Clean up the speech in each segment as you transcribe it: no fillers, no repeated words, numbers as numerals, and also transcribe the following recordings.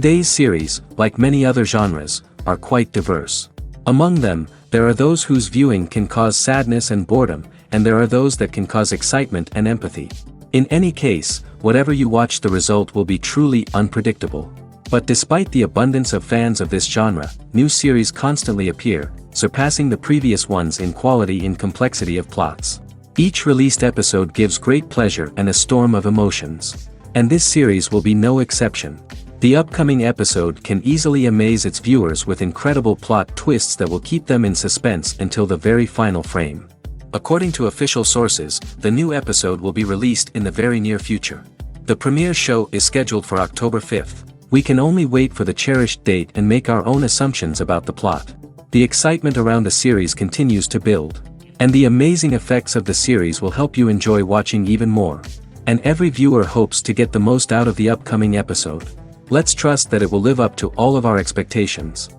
Today's series, like many other genres, are quite diverse. Among them, there are those whose viewing can cause sadness and boredom, and there are those that can cause excitement and empathy. In any case, whatever you watch, the result will be truly unpredictable. But despite the abundance of fans of this genre, new series constantly appear, surpassing the previous ones in quality and complexity of plots. Each released episode gives great pleasure and a storm of emotions. And this series will be no exception. The upcoming episode can easily amaze its viewers with incredible plot twists that will keep them in suspense until the very final frame. According to official sources, the new episode will be released in the very near future. The premiere show is scheduled for October 5th. We can only wait for the cherished date and make our own assumptions about the plot. The excitement around the series continues to build. And the amazing effects of the series will help you enjoy watching even more. And every viewer hopes to get the most out of the upcoming episode. Let's trust that it will live up to all of our expectations.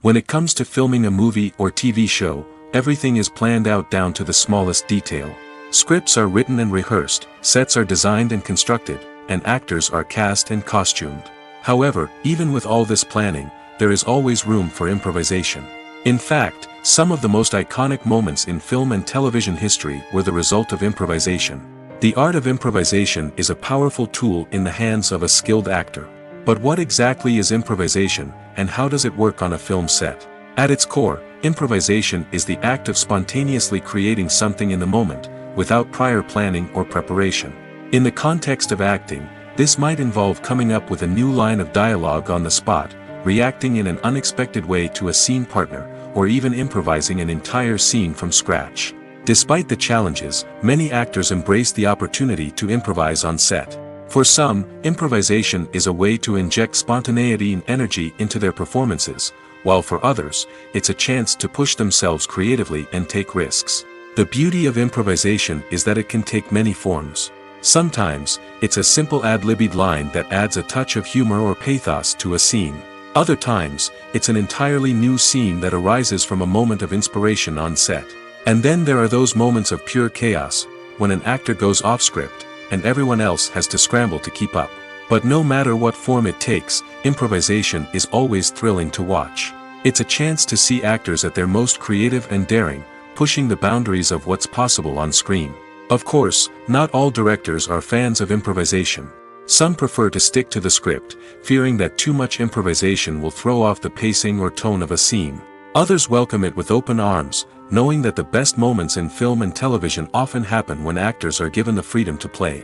When it comes to filming a movie or TV show, everything is planned out down to the smallest detail. Scripts are written and rehearsed, sets are designed and constructed, and actors are cast and costumed. However, even with all this planning, there is always room for improvisation. In fact, some of the most iconic moments in film and television history were the result of improvisation. The art of improvisation is a powerful tool in the hands of a skilled actor. But what exactly is improvisation, and how does it work on a film set? At its core, improvisation is the act of spontaneously creating something in the moment, without prior planning or preparation. In the context of acting, this might involve coming up with a new line of dialogue on the spot, reacting in an unexpected way to a scene partner, or even improvising an entire scene from scratch. Despite the challenges, many actors embrace the opportunity to improvise on set. For some, improvisation is a way to inject spontaneity and energy into their performances, while for others, it's a chance to push themselves creatively and take risks. The beauty of improvisation is that it can take many forms. Sometimes, it's a simple ad-libbed line that adds a touch of humor or pathos to a scene. Other times, it's an entirely new scene that arises from a moment of inspiration on set. And then there are those moments of pure chaos, when an actor goes off script, and everyone else has to scramble to keep up. But no matter what form it takes, improvisation is always thrilling to watch. It's a chance to see actors at their most creative and daring, pushing the boundaries of what's possible on screen. Of course, not all directors are fans of improvisation. Some prefer to stick to the script, fearing that too much improvisation will throw off the pacing or tone of a scene. Others welcome it with open arms, knowing that the best moments in film and television often happen when actors are given the freedom to play.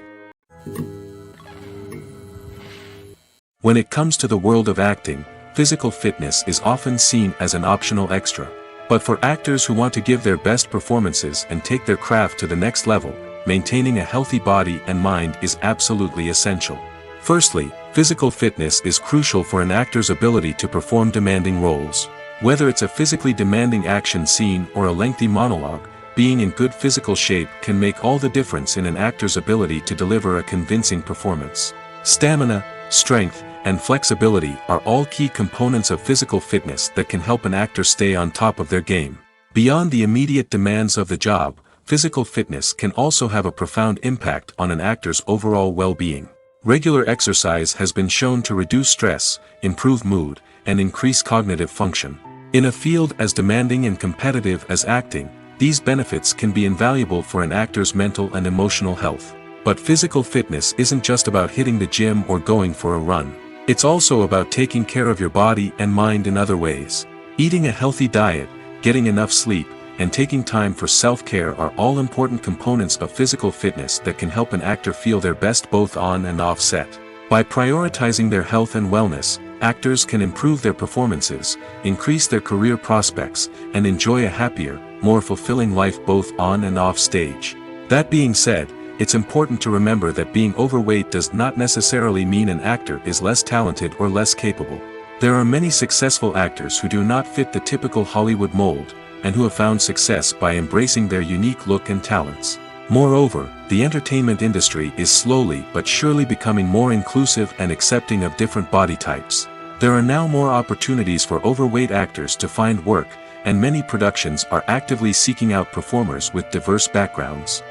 When it comes to the world of acting, physical fitness is often seen as an optional extra. But for actors who want to give their best performances and take their craft to the next level, maintaining a healthy body and mind is absolutely essential. Firstly, physical fitness is crucial for an actor's ability to perform demanding roles. Whether it's a physically demanding action scene or a lengthy monologue, being in good physical shape can make all the difference in an actor's ability to deliver a convincing performance. Stamina, strength, and flexibility are all key components of physical fitness that can help an actor stay on top of their game. Beyond the immediate demands of the job, physical fitness can also have a profound impact on an actor's overall well-being. Regular exercise has been shown to reduce stress, improve mood, and increase cognitive function. In a field as demanding and competitive as acting, these benefits can be invaluable for an actor's mental and emotional health. But physical fitness isn't just about hitting the gym or going for a run. It's also about taking care of your body and mind in other ways. Eating a healthy diet, getting enough sleep, and taking time for self-care are all important components of physical fitness that can help an actor feel their best both on and off set. By prioritizing their health and wellness, actors can improve their performances, increase their career prospects, and enjoy a happier, more fulfilling life both on and off stage. That being said, it's important to remember that being overweight does not necessarily mean an actor is less talented or less capable. There are many successful actors who do not fit the typical Hollywood mold, and who have found success by embracing their unique look and talents. Moreover, the entertainment industry is slowly but surely becoming more inclusive and accepting of different body types. There are now more opportunities for overweight actors to find work, and many productions are actively seeking out performers with diverse backgrounds.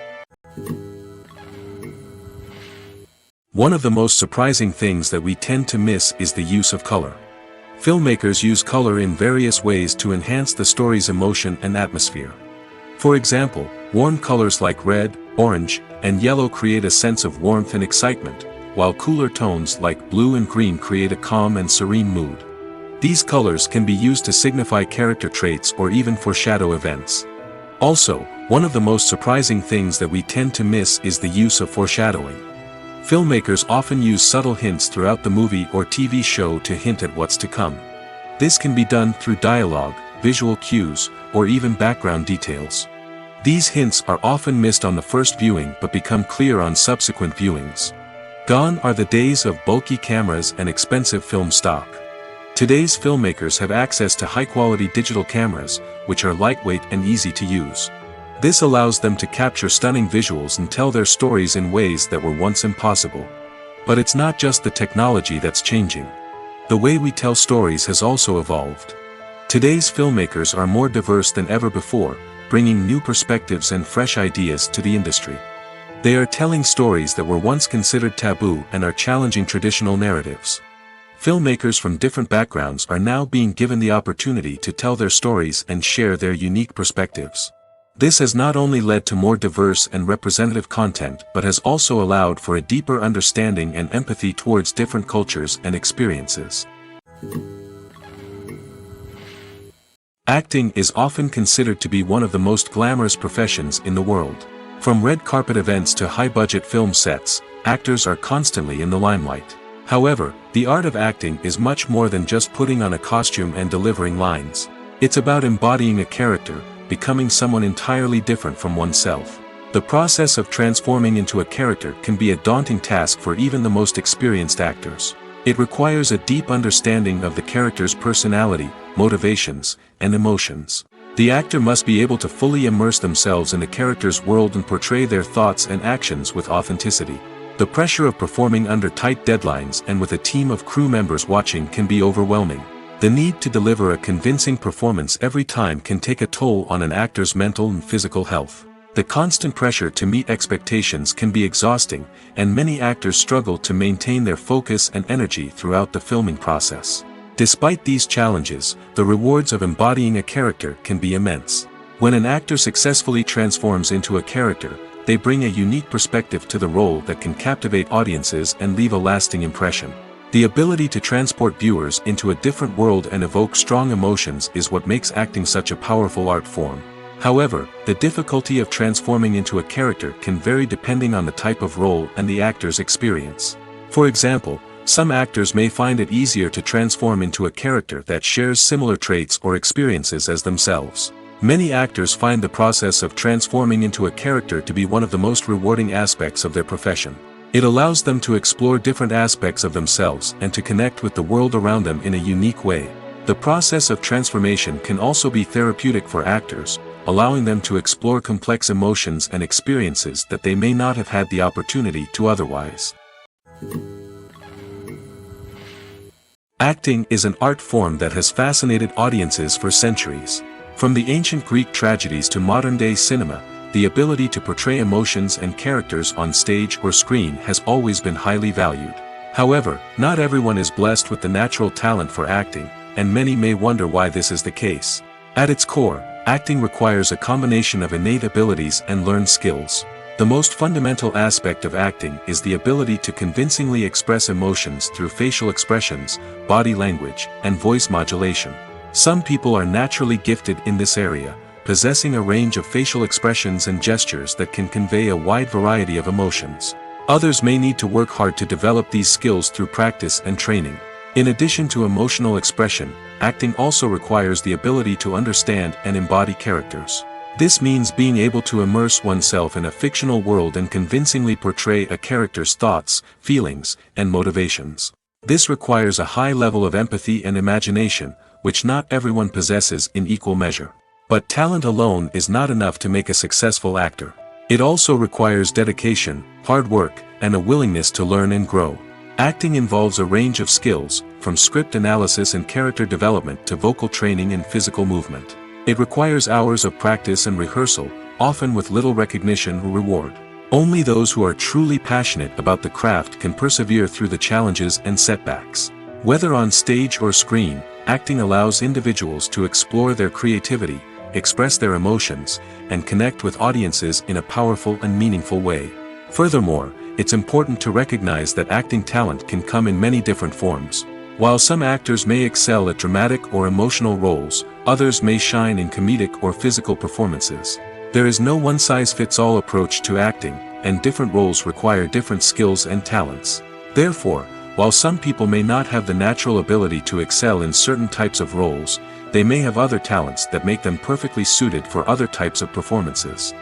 One of the most surprising things that we tend to miss is the use of color. Filmmakers use color in various ways to enhance the story's emotion and atmosphere. For example, warm colors like red, orange, and yellow create a sense of warmth and excitement, while cooler tones like blue and green create a calm and serene mood. These colors can be used to signify character traits or even foreshadow events. Also, one of the most surprising things that we tend to miss is the use of foreshadowing. Filmmakers often use subtle hints throughout the movie or TV show to hint at what's to come. This can be done through dialogue, visual cues, or even background details. These hints are often missed on the first viewing but become clear on subsequent viewings. Gone are the days of bulky cameras and expensive film stock. Today's filmmakers have access to high-quality digital cameras, which are lightweight and easy to use. This allows them to capture stunning visuals and tell their stories in ways that were once impossible. But it's not just the technology that's changing. The way we tell stories has also evolved. Today's filmmakers are more diverse than ever before, bringing new perspectives and fresh ideas to the industry. They are telling stories that were once considered taboo and are challenging traditional narratives. Filmmakers from different backgrounds are now being given the opportunity to tell their stories and share their unique perspectives. This has not only led to more diverse and representative content but has also allowed for a deeper understanding and empathy towards different cultures and experiences. Acting is often considered to be one of the most glamorous professions in the world. From red carpet events to high-budget film sets, actors are constantly in the limelight. However, the art of acting is much more than just putting on a costume and delivering lines. It's about embodying a character, becoming someone entirely different from oneself. The process of transforming into a character can be a daunting task for even the most experienced actors. It requires a deep understanding of the character's personality, motivations, and emotions. The actor must be able to fully immerse themselves in the character's world and portray their thoughts and actions with authenticity. The pressure of performing under tight deadlines and with a team of crew members watching can be overwhelming. The need to deliver a convincing performance every time can take a toll on an actor's mental and physical health. The constant pressure to meet expectations can be exhausting, and many actors struggle to maintain their focus and energy throughout the filming process. Despite these challenges, the rewards of embodying a character can be immense. When an actor successfully transforms into a character, they bring a unique perspective to the role that can captivate audiences and leave a lasting impression. The ability to transport viewers into a different world and evoke strong emotions is what makes acting such a powerful art form. However, the difficulty of transforming into a character can vary depending on the type of role and the actor's experience. For example, some actors may find it easier to transform into a character that shares similar traits or experiences as themselves. Many actors find the process of transforming into a character to be one of the most rewarding aspects of their profession. It allows them to explore different aspects of themselves and to connect with the world around them in a unique way. The process of transformation can also be therapeutic for actors, allowing them to explore complex emotions and experiences that they may not have had the opportunity to otherwise. Acting is an art form that has fascinated audiences for centuries. From the ancient Greek tragedies to modern-day cinema, the ability to portray emotions and characters on stage or screen has always been highly valued. However, not everyone is blessed with the natural talent for acting, and many may wonder why this is the case. At its core, acting requires a combination of innate abilities and learned skills. The most fundamental aspect of acting is the ability to convincingly express emotions through facial expressions, body language, and voice modulation. Some people are naturally gifted in this area, possessing a range of facial expressions and gestures that can convey a wide variety of emotions. Others may need to work hard to develop these skills through practice and training. In addition to emotional expression, acting also requires the ability to understand and embody characters. This means being able to immerse oneself in a fictional world and convincingly portray a character's thoughts, feelings, and motivations. This requires a high level of empathy and imagination, which not everyone possesses in equal measure. But talent alone is not enough to make a successful actor. It also requires dedication, hard work, and a willingness to learn and grow. Acting involves a range of skills, from script analysis and character development to vocal training and physical movement. It requires hours of practice and rehearsal, often with little recognition or reward. Only those who are truly passionate about the craft can persevere through the challenges and setbacks. Whether on stage or screen, acting allows individuals to explore their creativity, express their emotions, and connect with audiences in a powerful and meaningful way. Furthermore, it's important to recognize that acting talent can come in many different forms. While some actors may excel at dramatic or emotional roles, others may shine in comedic or physical performances. There is no one-size-fits-all approach to acting, and different roles require different skills and talents. Therefore, while some people may not have the natural ability to excel in certain types of roles, they may have other talents that make them perfectly suited for other types of performances.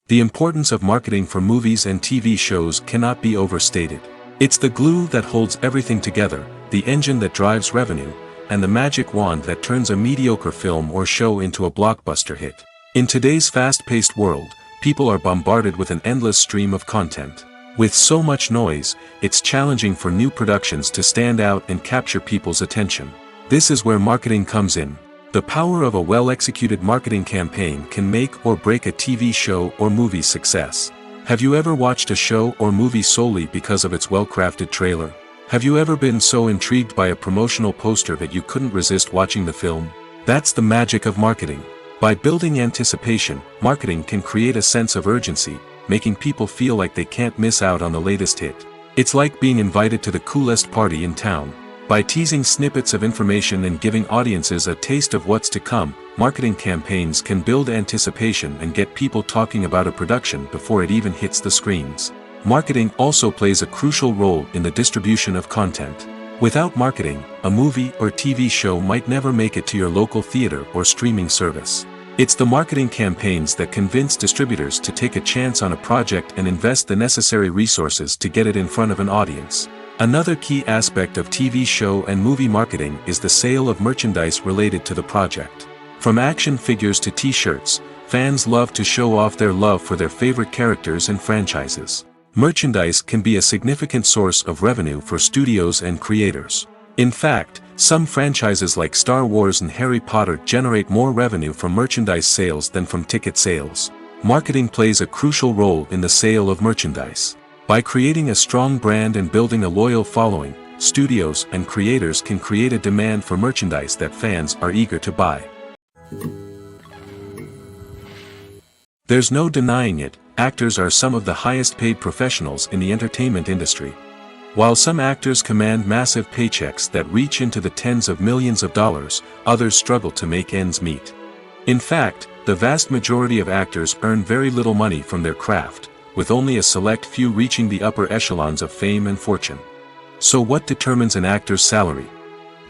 The importance of marketing for movies and TV shows cannot be overstated. It's the glue that holds everything together, the engine that drives revenue, and the magic wand that turns a mediocre film or show into a blockbuster hit. In today's fast-paced world, people are bombarded with an endless stream of content. With so much noise, it's challenging for new productions to stand out and capture people's attention. This is where marketing comes in. The power of a well-executed marketing campaign can make or break a TV show or movie's success. Have you ever watched a show or movie solely because of its well-crafted trailer? Have you ever been so intrigued by a promotional poster that you couldn't resist watching the film? That's the magic of marketing. By building anticipation, marketing can create a sense of urgency, making people feel like they can't miss out on the latest hit. It's like being invited to the coolest party in town. By teasing snippets of information and giving audiences a taste of what's to come, marketing campaigns can build anticipation and get people talking about a production before it even hits the screens. Marketing also plays a crucial role in the distribution of content. Without marketing, a movie or TV show might never make it to your local theater or streaming service. It's the marketing campaigns that convince distributors to take a chance on a project and invest the necessary resources to get it in front of an audience. Another key aspect of TV show and movie marketing is the sale of merchandise related to the project. From action figures to t-shirts, fans love to show off their love for their favorite characters and franchises. Merchandise can be a significant source of revenue for studios and creators. In fact, some franchises like Star Wars and Harry Potter generate more revenue from merchandise sales than from ticket sales. Marketing plays a crucial role in the sale of merchandise. By creating a strong brand and building a loyal following, studios and creators can create a demand for merchandise that fans are eager to buy. There's no denying it, actors are some of the highest paid professionals in the entertainment industry. While some actors command massive paychecks that reach into the tens of millions of dollars, others struggle to make ends meet. In fact, the vast majority of actors earn very little money from their craft, with only a select few reaching the upper echelons of fame and fortune. So what determines an actor's salary?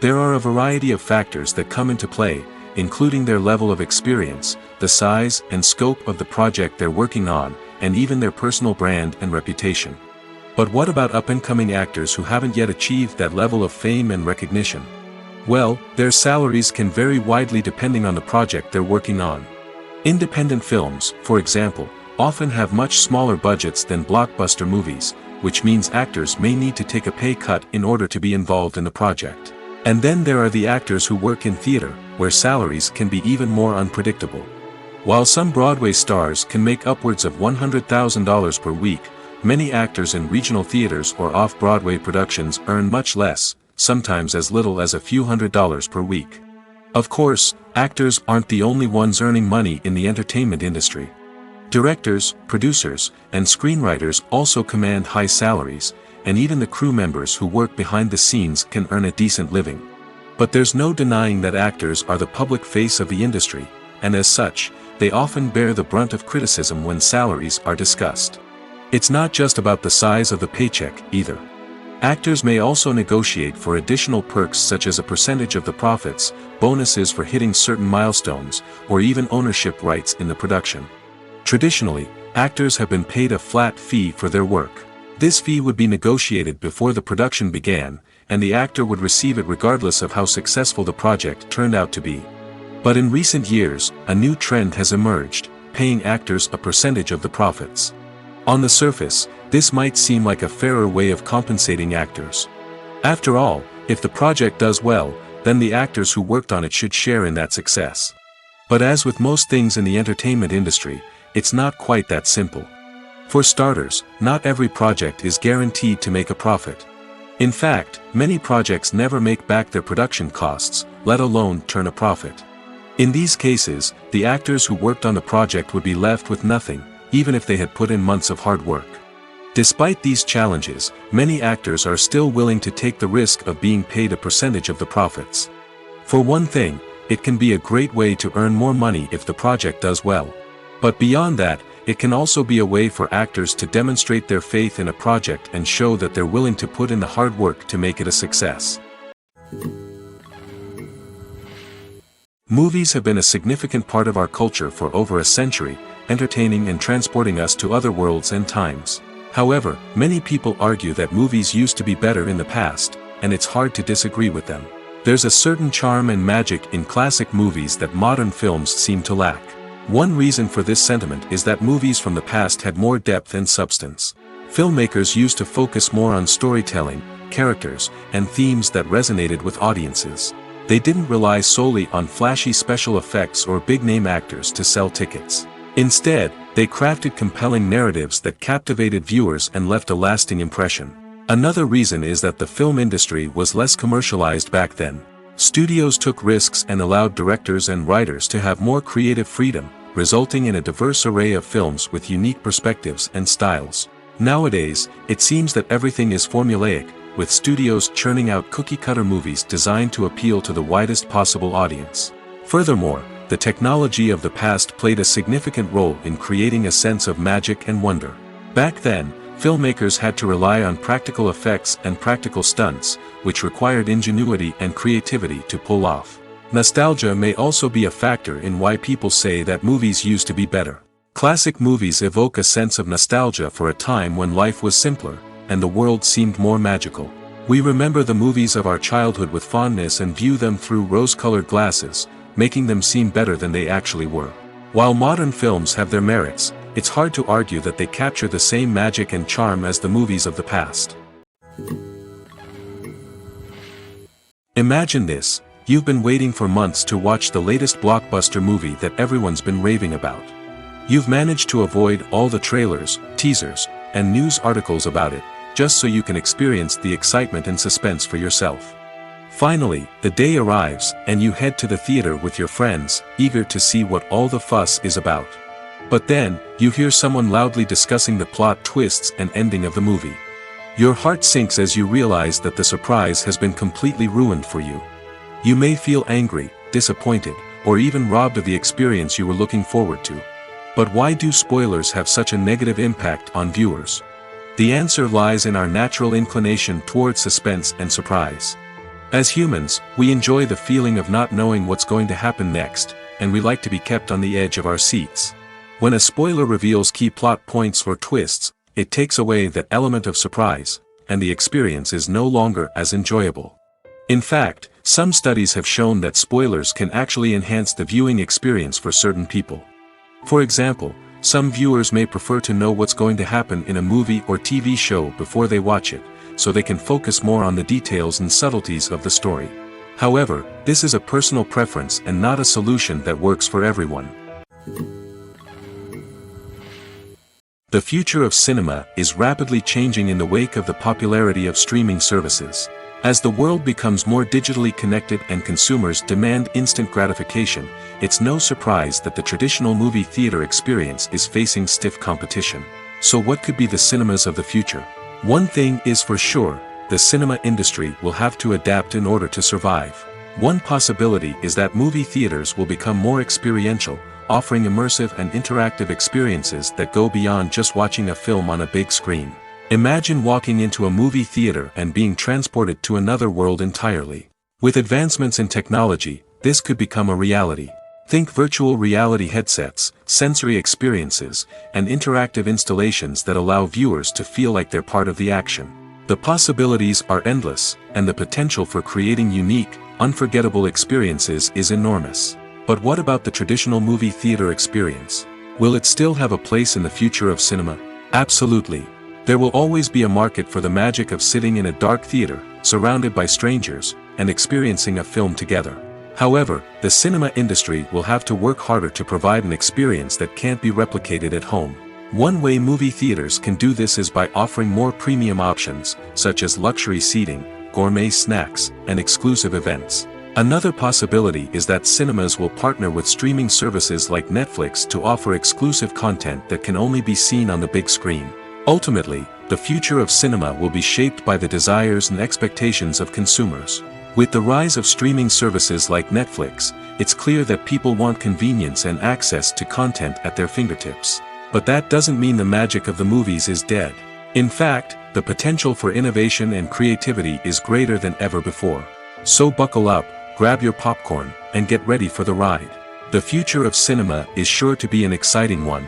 There are a variety of factors that come into play, including their level of experience, the size and scope of the project they're working on, and even their personal brand and reputation. But what about up-and-coming actors who haven't yet achieved that level of fame and recognition? Well, their salaries can vary widely depending on the project they're working on. Independent films, for example, often have much smaller budgets than blockbuster movies, which means actors may need to take a pay cut in order to be involved in the project. And then there are the actors who work in theater, where salaries can be even more unpredictable. While some Broadway stars can make upwards of $100,000 per week, many actors in regional theaters or off-Broadway productions earn much less, sometimes as little as a few $100s per week. Of course, actors aren't the only ones earning money in the entertainment industry. Directors, producers, and screenwriters also command high salaries, and even the crew members who work behind the scenes can earn a decent living. But there's no denying that actors are the public face of the industry, and as such, they often bear the brunt of criticism when salaries are discussed. It's not just about the size of the paycheck, either. Actors may also negotiate for additional perks such as a percentage of the profits, bonuses for hitting certain milestones, or even ownership rights in the production. Traditionally, actors have been paid a flat fee for their work. This fee would be negotiated before the production began, and the actor would receive it regardless of how successful the project turned out to be. But in recent years, a new trend has emerged, paying actors a percentage of the profits. On the surface, this might seem like a fairer way of compensating actors. After all, if the project does well, then the actors who worked on it should share in that success. But as with most things in the entertainment industry, it's not quite that simple. For starters, not every project is guaranteed to make a profit. In fact, many projects never make back their production costs, let alone turn a profit. In these cases, the actors who worked on the project would be left with nothing, even if they had put in months of hard work. Despite these challenges, many actors are still willing to take the risk of being paid a percentage of the profits. For one thing, it can be a great way to earn more money if the project does well. But beyond that, it can also be a way for actors to demonstrate their faith in a project and show that they're willing to put in the hard work to make it a success. Movies have been a significant part of our culture for over a century, entertaining and transporting us to other worlds and times. However, many people argue that movies used to be better in the past, and it's hard to disagree with them. There's a certain charm and magic in classic movies that modern films seem to lack. One reason for this sentiment is that movies from the past had more depth and substance. Filmmakers used to focus more on storytelling, characters, and themes that resonated with audiences. They didn't rely solely on flashy special effects or big-name actors to sell tickets. Instead, they crafted compelling narratives that captivated viewers and left a lasting impression. Another reason is that the film industry was less commercialized back then. Studios took risks and allowed directors and writers to have more creative freedom, resulting in a diverse array of films with unique perspectives and styles. Nowadays, it seems that everything is formulaic, with studios churning out cookie-cutter movies designed to appeal to the widest possible audience. Furthermore, the technology of the past played a significant role in creating a sense of magic and wonder. Back then, filmmakers had to rely on practical effects and practical stunts, which required ingenuity and creativity to pull off. Nostalgia may also be a factor in why people say that movies used to be better. Classic movies evoke a sense of nostalgia for a time when life was simpler, and the world seemed more magical. We remember the movies of our childhood with fondness and view them through rose-colored glasses, making them seem better than they actually were. While modern films have their merits, it's hard to argue that they capture the same magic and charm as the movies of the past. Imagine this: you've been waiting for months to watch the latest blockbuster movie that everyone's been raving about. You've managed to avoid all the trailers, teasers, and news articles about it, just so you can experience the excitement and suspense for yourself. Finally, the day arrives, and you head to the theater with your friends, eager to see what all the fuss is about. But then, you hear someone loudly discussing the plot twists and ending of the movie. Your heart sinks as you realize that the surprise has been completely ruined for you. You may feel angry, disappointed, or even robbed of the experience you were looking forward to. But why do spoilers have such a negative impact on viewers? The answer lies in our natural inclination towards suspense and surprise. As humans, we enjoy the feeling of not knowing what's going to happen next, and we like to be kept on the edge of our seats. When a spoiler reveals key plot points or twists, it takes away that element of surprise, and the experience is no longer as enjoyable. In fact, some studies have shown that spoilers can actually enhance the viewing experience for certain people. For example, some viewers may prefer to know what's going to happen in a movie or TV show before they watch it, so they can focus more on the details and subtleties of the story. However, this is a personal preference and not a solution that works for everyone. The future of cinema is rapidly changing in the wake of the popularity of streaming services. As the world becomes more digitally connected and consumers demand instant gratification, it's no surprise that the traditional movie theater experience is facing stiff competition. So what could be the cinemas of the future? One thing is for sure, the cinema industry will have to adapt in order to survive. One possibility is that movie theaters will become more experiential, offering immersive and interactive experiences that go beyond just watching a film on a big screen. Imagine walking into a movie theater and being transported to another world entirely. With advancements in technology, this could become a reality. Think virtual reality headsets, sensory experiences, and interactive installations that allow viewers to feel like they're part of the action. The possibilities are endless, and the potential for creating unique, unforgettable experiences is enormous. But what about the traditional movie theater experience? Will it still have a place in the future of cinema? Absolutely. There will always be a market for the magic of sitting in a dark theater, surrounded by strangers, and experiencing a film together. However, the cinema industry will have to work harder to provide an experience that can't be replicated at home. One way movie theaters can do this is by offering more premium options, such as luxury seating, gourmet snacks, and exclusive events. Another possibility is that cinemas will partner with streaming services like Netflix to offer exclusive content that can only be seen on the big screen. Ultimately, the future of cinema will be shaped by the desires and expectations of consumers. With the rise of streaming services like Netflix, it's clear that people want convenience and access to content at their fingertips. But that doesn't mean the magic of the movies is dead. In fact, the potential for innovation and creativity is greater than ever before. So buckle up, grab your popcorn, and get ready for the ride. The future of cinema is sure to be an exciting one.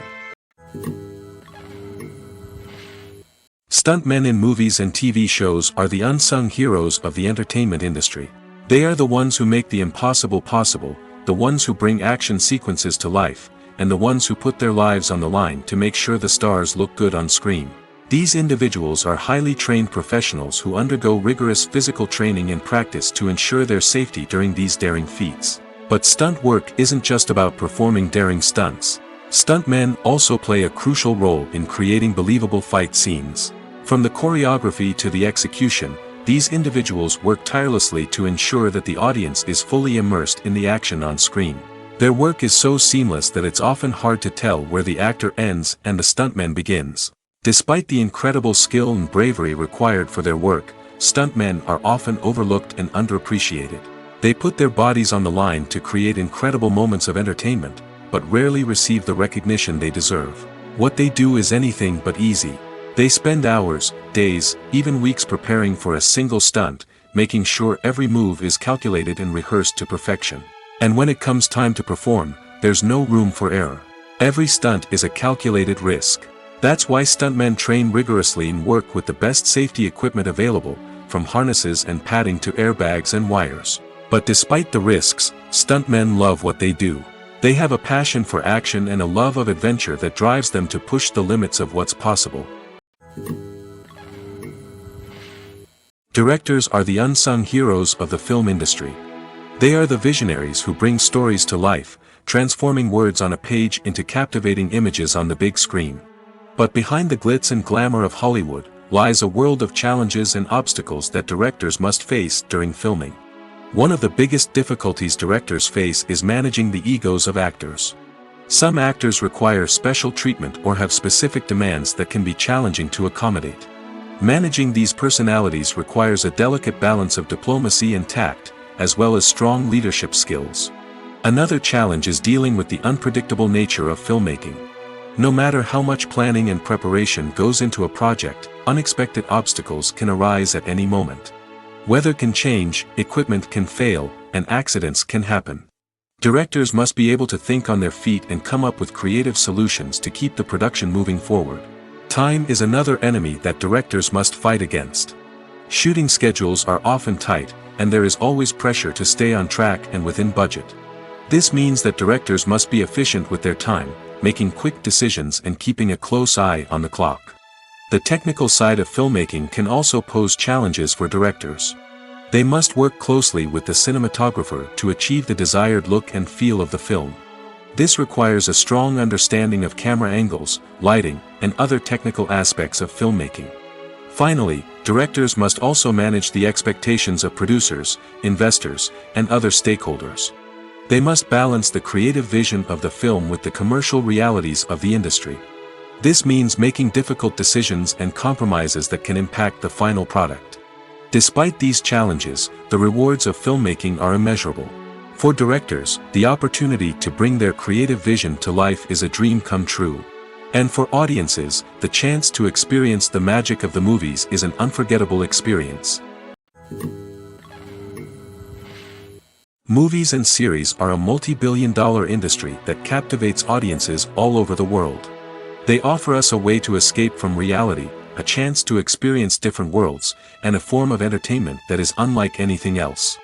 Stuntmen in movies and TV shows are the unsung heroes of the entertainment industry. They are the ones who make the impossible possible, the ones who bring action sequences to life, and the ones who put their lives on the line to make sure the stars look good on screen. These individuals are highly trained professionals who undergo rigorous physical training and practice to ensure their safety during these daring feats. But stunt work isn't just about performing daring stunts. Stuntmen also play a crucial role in creating believable fight scenes. From the choreography to the execution, these individuals work tirelessly to ensure that the audience is fully immersed in the action on screen. Their work is so seamless that it's often hard to tell where the actor ends and the stuntman begins. Despite the incredible skill and bravery required for their work, stuntmen are often overlooked and underappreciated. They put their bodies on the line to create incredible moments of entertainment, but rarely receive the recognition they deserve. What they do is anything but easy. They spend hours, days, even weeks preparing for a single stunt, making sure every move is calculated and rehearsed to perfection. And when it comes time to perform, there's no room for error. Every stunt is a calculated risk. That's why stuntmen train rigorously and work with the best safety equipment available, from harnesses and padding to airbags and wires. But despite the risks, stuntmen love what they do. They have a passion for action and a love of adventure that drives them to push the limits of what's possible. Directors are the unsung heroes of the film industry. They are the visionaries who bring stories to life, transforming words on a page into captivating images on the big screen. But behind the glitz and glamour of Hollywood, lies a world of challenges and obstacles that directors must face during filming. One of the biggest difficulties directors face is managing the egos of actors. Some actors require special treatment or have specific demands that can be challenging to accommodate. Managing these personalities requires a delicate balance of diplomacy and tact, as well as strong leadership skills. Another challenge is dealing with the unpredictable nature of filmmaking. No matter how much planning and preparation goes into a project, unexpected obstacles can arise at any moment. Weather can change, equipment can fail, and accidents can happen. Directors must be able to think on their feet and come up with creative solutions to keep the production moving forward. Time is another enemy that directors must fight against. Shooting schedules are often tight, and there is always pressure to stay on track and within budget. This means that directors must be efficient with their time, making quick decisions and keeping a close eye on the clock. The technical side of filmmaking can also pose challenges for directors. They must work closely with the cinematographer to achieve the desired look and feel of the film. This requires a strong understanding of camera angles, lighting, and other technical aspects of filmmaking. Finally, directors must also manage the expectations of producers, investors, and other stakeholders. They must balance the creative vision of the film with the commercial realities of the industry. This means making difficult decisions and compromises that can impact the final product. Despite these challenges, the rewards of filmmaking are immeasurable. For directors, the opportunity to bring their creative vision to life is a dream come true. And for audiences, the chance to experience the magic of the movies is an unforgettable experience. Movies and series are a multi-billion-dollar industry that captivates audiences all over the world. They offer us a way to escape from reality, a chance to experience different worlds, and a form of entertainment that is unlike anything else.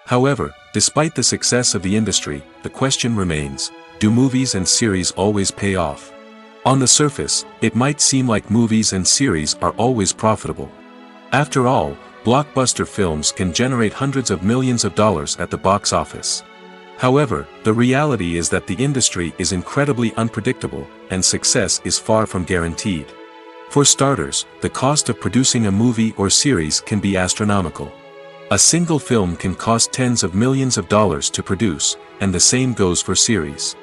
However, despite the success of the industry, the question remains, do movies and series always pay off? On the surface, it might seem like movies and series are always profitable. After all, blockbuster films can generate hundreds of millions of dollars at the box office. However, the reality is that the industry is incredibly unpredictable, and success is far from guaranteed. For starters, the cost of producing a movie or series can be astronomical. A single film can cost tens of millions of dollars to produce, and the same goes for series.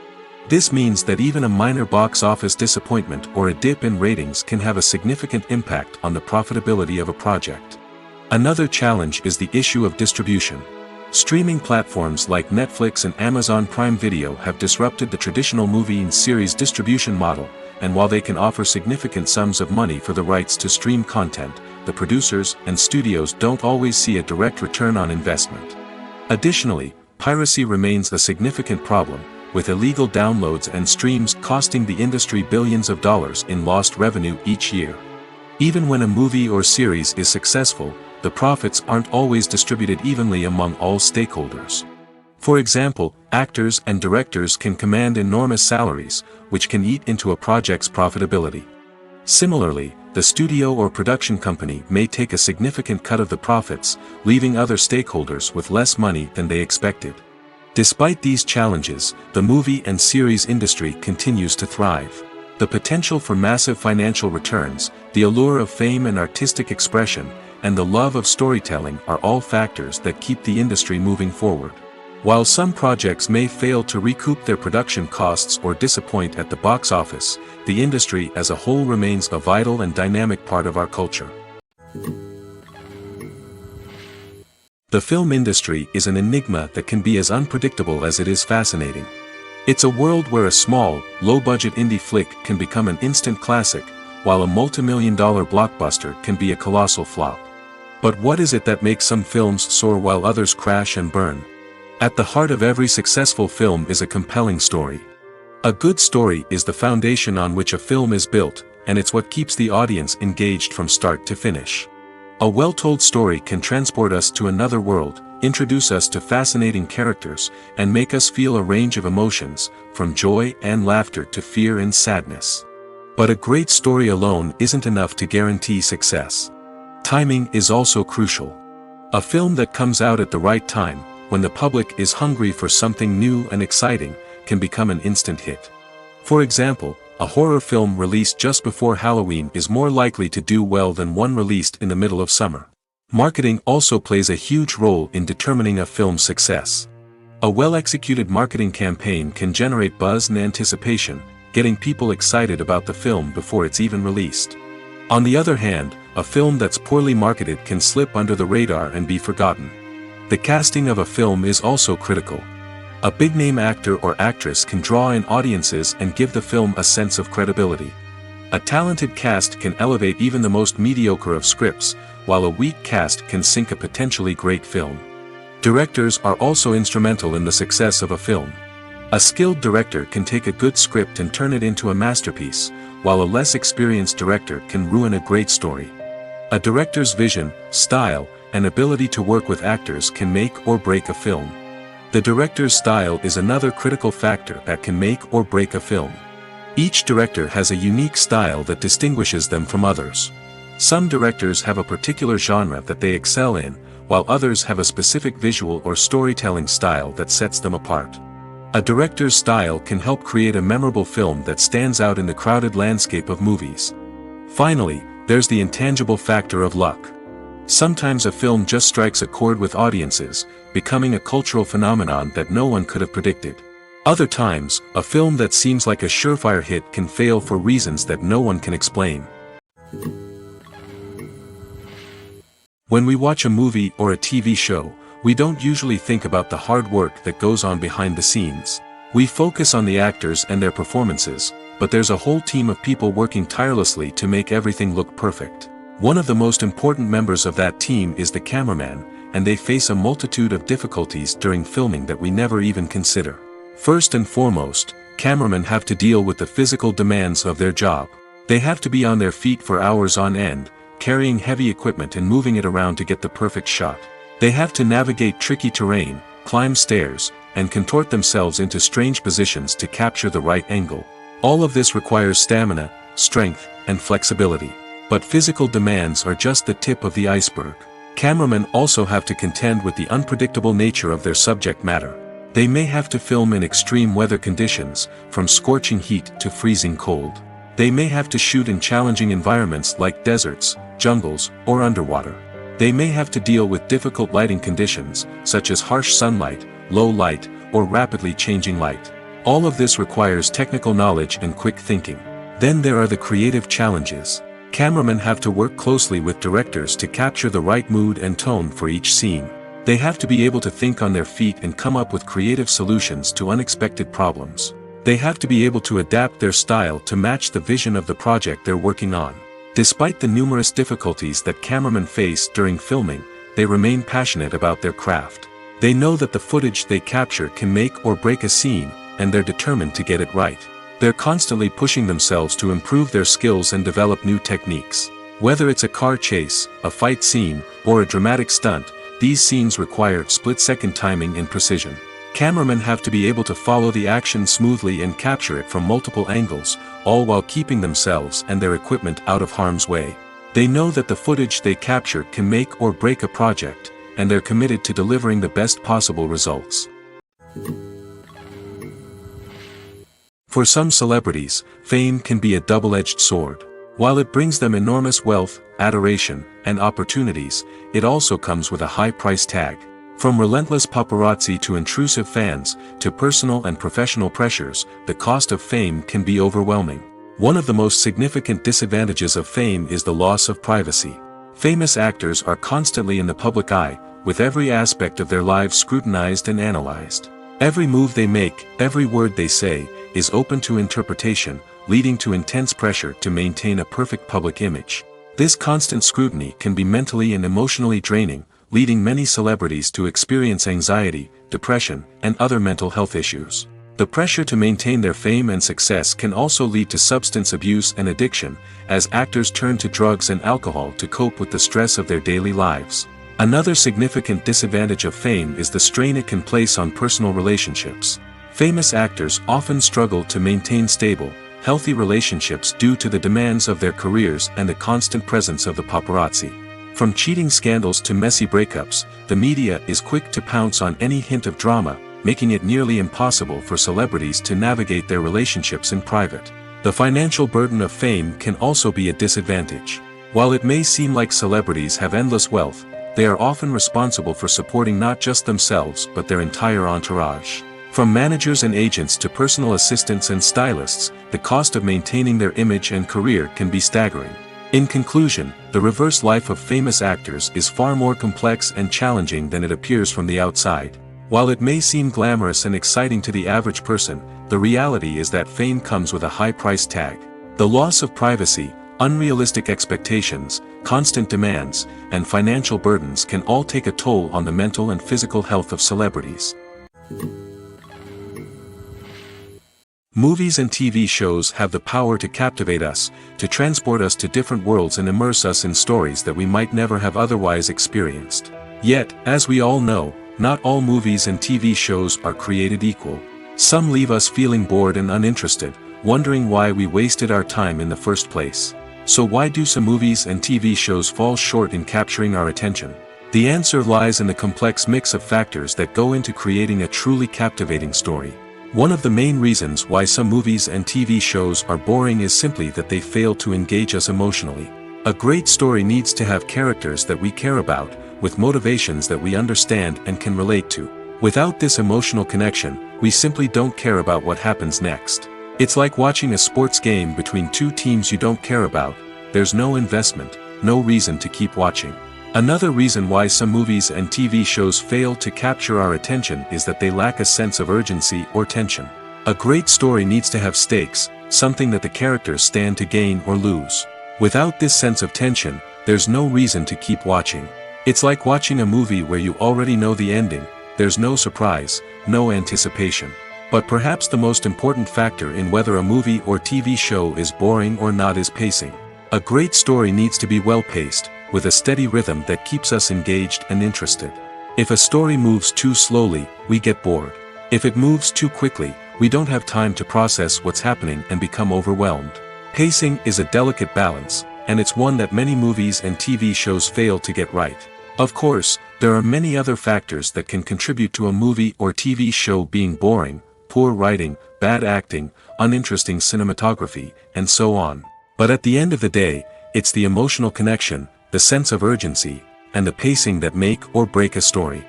This means that even a minor box office disappointment or a dip in ratings can have a significant impact on the profitability of a project. Another challenge is the issue of distribution. Streaming platforms like Netflix and Amazon Prime Video have disrupted the traditional movie and series distribution model, and while they can offer significant sums of money for the rights to stream content, the producers and studios don't always see a direct return on investment. Additionally, piracy remains a significant problem, with illegal downloads and streams costing the industry billions of dollars in lost revenue each year. Even when a movie or series is successful, the profits aren't always distributed evenly among all stakeholders. For example, actors and directors can command enormous salaries, which can eat into a project's profitability. Similarly, the studio or production company may take a significant cut of the profits, leaving other stakeholders with less money than they expected. Despite these challenges, the movie and series industry continues to thrive. The potential for massive financial returns, the allure of fame and artistic expression, and the love of storytelling are all factors that keep the industry moving forward. While some projects may fail to recoup their production costs or disappoint at the box office, the industry as a whole remains a vital and dynamic part of our culture. The film industry is an enigma that can be as unpredictable as it is fascinating. It's a world where a small, low-budget indie flick can become an instant classic, while a multi-million-dollar blockbuster can be a colossal flop. But what is it that makes some films soar while others crash and burn? At the heart of every successful film is a compelling story. A good story is the foundation on which a film is built, and it's what keeps the audience engaged from start to finish. A well-told story can transport us to another world, introduce us to fascinating characters, and make us feel a range of emotions, from joy and laughter to fear and sadness. But a great story alone isn't enough to guarantee success. Timing is also crucial. A film that comes out at the right time, when the public is hungry for something new and exciting, can become an instant hit. For example, a horror film released just before Halloween is more likely to do well than one released in the middle of summer. Marketing also plays a huge role in determining a film's success. A well-executed marketing campaign can generate buzz and anticipation, getting people excited about the film before it's even released. On the other hand, a film that's poorly marketed can slip under the radar and be forgotten. The casting of a film is also critical. A big-name actor or actress can draw in audiences and give the film a sense of credibility. A talented cast can elevate even the most mediocre of scripts, while a weak cast can sink a potentially great film. Directors are also instrumental in the success of a film. A skilled director can take a good script and turn it into a masterpiece, while a less experienced director can ruin a great story. A director's vision, style, and ability to work with actors can make or break a film. The director's style is another critical factor that can make or break a film. Each director has a unique style that distinguishes them from others. Some directors have a particular genre that they excel in, while others have a specific visual or storytelling style that sets them apart. A director's style can help create a memorable film that stands out in the crowded landscape of movies. Finally, there's the intangible factor of luck. Sometimes a film just strikes a chord with audiences, becoming a cultural phenomenon that no one could have predicted. Other times, a film that seems like a surefire hit can fail for reasons that no one can explain. When we watch a movie or a TV show, we don't usually think about the hard work that goes on behind the scenes. We focus on the actors and their performances, but there's a whole team of people working tirelessly to make everything look perfect. One of the most important members of that team is the cameraman, and they face a multitude of difficulties during filming that we never even consider. First and foremost, cameramen have to deal with the physical demands of their job. They have to be on their feet for hours on end, carrying heavy equipment and moving it around to get the perfect shot. They have to navigate tricky terrain, climb stairs, and contort themselves into strange positions to capture the right angle. All of this requires stamina, strength, and flexibility. But physical demands are just the tip of the iceberg. Cameramen also have to contend with the unpredictable nature of their subject matter. They may have to film in extreme weather conditions, from scorching heat to freezing cold. They may have to shoot in challenging environments like deserts, jungles, or underwater. They may have to deal with difficult lighting conditions, such as harsh sunlight, low light, or rapidly changing light. All of this requires technical knowledge and quick thinking. Then there are the creative challenges. Cameramen have to work closely with directors to capture the right mood and tone for each scene. They have to be able to think on their feet and come up with creative solutions to unexpected problems. They have to be able to adapt their style to match the vision of the project they're working on. Despite the numerous difficulties that cameramen face during filming, they remain passionate about their craft. They know that the footage they capture can make or break a scene, and they're determined to get it right. They're constantly pushing themselves to improve their skills and develop new techniques. Whether it's a car chase, a fight scene, or a dramatic stunt, these scenes require split-second timing and precision. Cameramen have to be able to follow the action smoothly and capture it from multiple angles, all while keeping themselves and their equipment out of harm's way. They know that the footage they capture can make or break a project, and they're committed to delivering the best possible results. For some celebrities, fame can be a double-edged sword. While it brings them enormous wealth, adoration, and opportunities, it also comes with a high price tag. From relentless paparazzi to intrusive fans, to personal and professional pressures, the cost of fame can be overwhelming. One of the most significant disadvantages of fame is the loss of privacy. Famous actors are constantly in the public eye, with every aspect of their lives scrutinized and analyzed. Every move they make, every word they say, is open to interpretation, leading to intense pressure to maintain a perfect public image. This constant scrutiny can be mentally and emotionally draining, leading many celebrities to experience anxiety, depression, and other mental health issues. The pressure to maintain their fame and success can also lead to substance abuse and addiction, as actors turn to drugs and alcohol to cope with the stress of their daily lives. Another significant disadvantage of fame is the strain it can place on personal relationships. Famous actors often struggle to maintain stable, healthy relationships due to the demands of their careers and the constant presence of the paparazzi. From cheating scandals to messy breakups, the media is quick to pounce on any hint of drama, making it nearly impossible for celebrities to navigate their relationships in private. The financial burden of fame can also be a disadvantage. While it may seem like celebrities have endless wealth, they are often responsible for supporting not just themselves but their entire entourage. From managers and agents to personal assistants and stylists, the cost of maintaining their image and career can be staggering. In conclusion, the reverse life of famous actors is far more complex and challenging than it appears from the outside. While it may seem glamorous and exciting to the average person, the reality is that fame comes with a high price tag. The loss of privacy, unrealistic expectations, constant demands, and financial burdens can all take a toll on the mental and physical health of celebrities. Movies and TV shows have the power to captivate us, to transport us to different worlds and immerse us in stories that we might never have otherwise experienced. Yet, as we all know, not all movies and TV shows are created equal. Some leave us feeling bored and uninterested, wondering why we wasted our time in the first place. So why do some movies and TV shows fall short in capturing our attention? The answer lies in the complex mix of factors that go into creating a truly captivating story. One of the main reasons why some movies and TV shows are boring is simply that they fail to engage us emotionally. A great story needs to have characters that we care about, with motivations that we understand and can relate to. Without this emotional connection, we simply don't care about what happens next. It's like watching a sports game between two teams you don't care about. There's no investment, no reason to keep watching. Another reason why some movies and TV shows fail to capture our attention is that they lack a sense of urgency or tension. A great story needs to have stakes, something that the characters stand to gain or lose. Without this sense of tension, there's no reason to keep watching. It's like watching a movie where you already know the ending. There's no surprise, no anticipation. But perhaps the most important factor in whether a movie or TV show is boring or not is pacing. A great story needs to be well-paced, with a steady rhythm that keeps us engaged and interested. If a story moves too slowly, we get bored. If it moves too quickly, we don't have time to process what's happening and become overwhelmed. Pacing is a delicate balance, and it's one that many movies and TV shows fail to get right. Of course, there are many other factors that can contribute to a movie or TV show being boring: poor writing, bad acting, uninteresting cinematography, and so on. But at the end of the day, it's the emotional connection, the sense of urgency, and the pacing that make or break a story.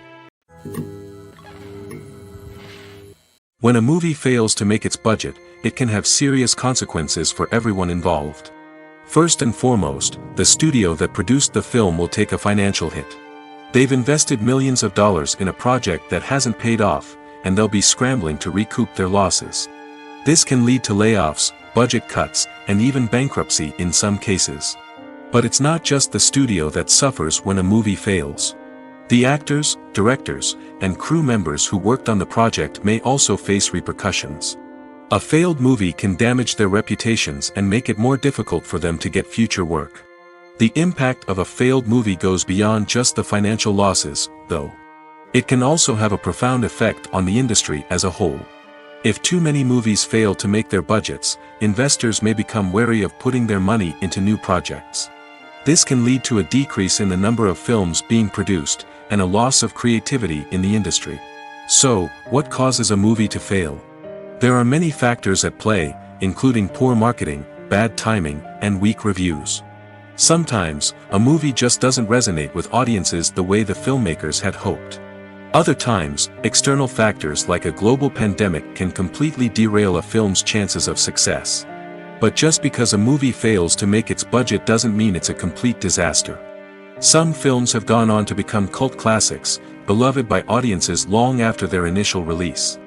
When a movie fails to make its budget, it can have serious consequences for everyone involved. First and foremost, the studio that produced the film will take a financial hit. They've invested millions of dollars in a project that hasn't paid off, and they'll be scrambling to recoup their losses. This can lead to layoffs, budget cuts, and even bankruptcy in some cases. But it's not just the studio that suffers when a movie fails. The actors, directors, and crew members who worked on the project may also face repercussions. A failed movie can damage their reputations and make it more difficult for them to get future work. The impact of a failed movie goes beyond just the financial losses, though. It can also have a profound effect on the industry as a whole. If too many movies fail to make their budgets, investors may become wary of putting their money into new projects. This can lead to a decrease in the number of films being produced, and a loss of creativity in the industry. So, what causes a movie to fail? There are many factors at play, including poor marketing, bad timing, and weak reviews. Sometimes, a movie just doesn't resonate with audiences the way the filmmakers had hoped. Other times, external factors like a global pandemic can completely derail a film's chances of success. But just because a movie fails to make its budget doesn't mean it's a complete disaster. Some films have gone on to become cult classics, beloved by audiences long after their initial release.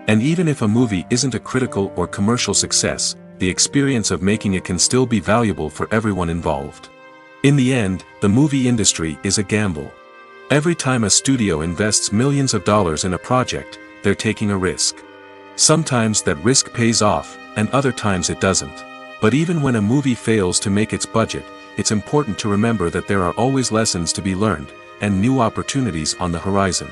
And even if a movie isn't a critical or commercial success, the experience of making it can still be valuable for everyone involved. In the end, the movie industry is a gamble. Every time a studio invests millions of dollars in a project, they're taking a risk. Sometimes that risk pays off, and other times it doesn't. But even when a movie fails to make its budget, it's important to remember that there are always lessons to be learned, and new opportunities on the horizon.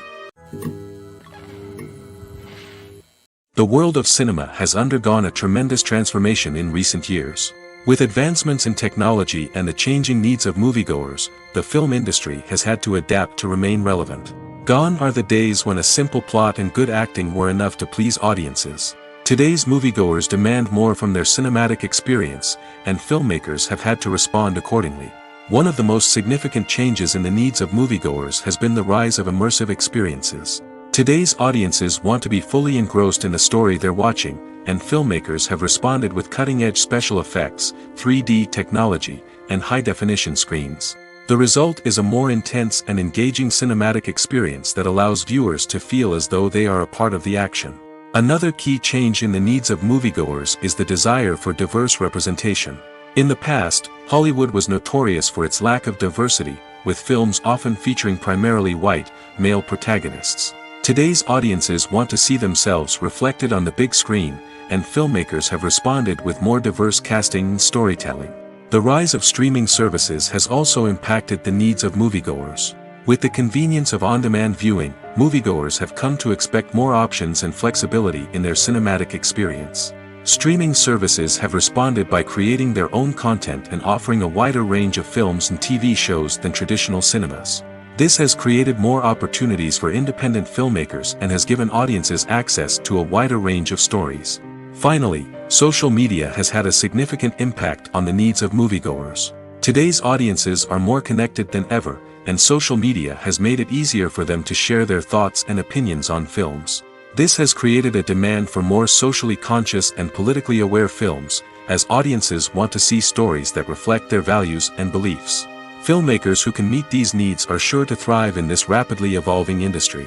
The world of cinema has undergone a tremendous transformation in recent years. With advancements in technology and the changing needs of moviegoers, the film industry has had to adapt to remain relevant. Gone are the days when a simple plot and good acting were enough to please audiences. Today's moviegoers demand more from their cinematic experience, and filmmakers have had to respond accordingly. One of the most significant changes in the needs of moviegoers has been the rise of immersive experiences. Today's audiences want to be fully engrossed in the story they're watching, and filmmakers have responded with cutting-edge special effects, 3D technology, and high-definition screens. The result is a more intense and engaging cinematic experience that allows viewers to feel as though they are a part of the action. Another key change in the needs of moviegoers is the desire for diverse representation. In the past, Hollywood was notorious for its lack of diversity, with films often featuring primarily white, male protagonists. Today's audiences want to see themselves reflected on the big screen, and filmmakers have responded with more diverse casting and storytelling. The rise of streaming services has also impacted the needs of moviegoers. With the convenience of on-demand viewing, moviegoers have come to expect more options and flexibility in their cinematic experience. Streaming services have responded by creating their own content and offering a wider range of films and TV shows than traditional cinemas. This has created more opportunities for independent filmmakers and has given audiences access to a wider range of stories. Finally, social media has had a significant impact on the needs of moviegoers. Today's audiences are more connected than ever, and social media has made it easier for them to share their thoughts and opinions on films. This has created a demand for more socially conscious and politically aware films, as audiences want to see stories that reflect their values and beliefs. Filmmakers who can meet these needs are sure to thrive in this rapidly evolving industry.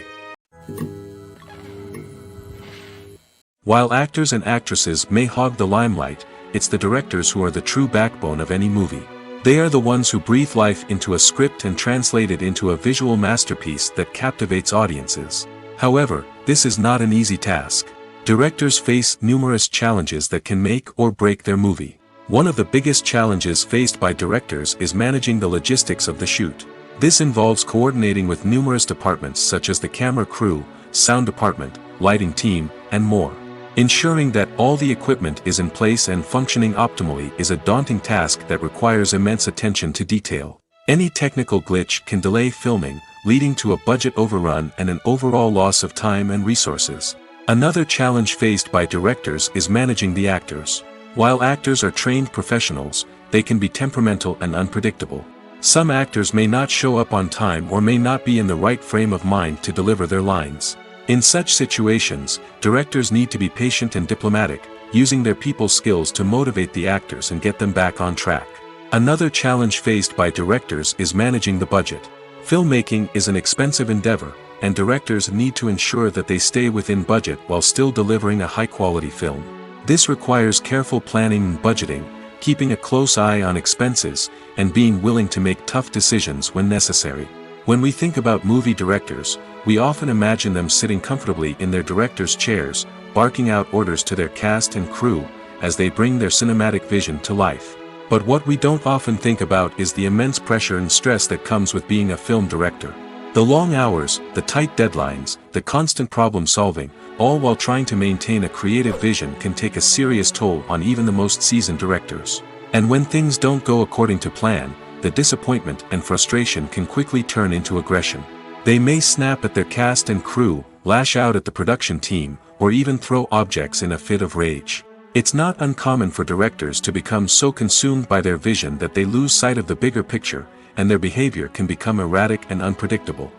While actors and actresses may hog the limelight, it's the directors who are the true backbone of any movie. They are the ones who breathe life into a script and translate it into a visual masterpiece that captivates audiences. However, this is not an easy task. Directors face numerous challenges that can make or break their movie. One of the biggest challenges faced by directors is managing the logistics of the shoot. This involves coordinating with numerous departments such as the camera crew, sound department, lighting team, and more. Ensuring that all the equipment is in place and functioning optimally is a daunting task that requires immense attention to detail. Any technical glitch can delay filming, leading to a budget overrun and an overall loss of time and resources. Another challenge faced by directors is managing the actors. While actors are trained professionals, they can be temperamental and unpredictable. Some actors may not show up on time or may not be in the right frame of mind to deliver their lines. In such situations, directors need to be patient and diplomatic, using their people skills to motivate the actors and get them back on track. Another challenge faced by directors is managing the budget. Filmmaking is an expensive endeavor, and directors need to ensure that they stay within budget while still delivering a high-quality film. This requires careful planning and budgeting, keeping a close eye on expenses, and being willing to make tough decisions when necessary. When we think about movie directors, we often imagine them sitting comfortably in their director's chairs, barking out orders to their cast and crew, as they bring their cinematic vision to life. But what we don't often think about is the immense pressure and stress that comes with being a film director. The long hours, the tight deadlines, the constant problem solving, all while trying to maintain a creative vision can take a serious toll on even the most seasoned directors. And when things don't go according to plan, the disappointment and frustration can quickly turn into aggression. They may snap at their cast and crew, lash out at the production team, or even throw objects in a fit of rage. It's not uncommon for directors to become so consumed by their vision that they lose sight of the bigger picture, and their behavior can become erratic and unpredictable.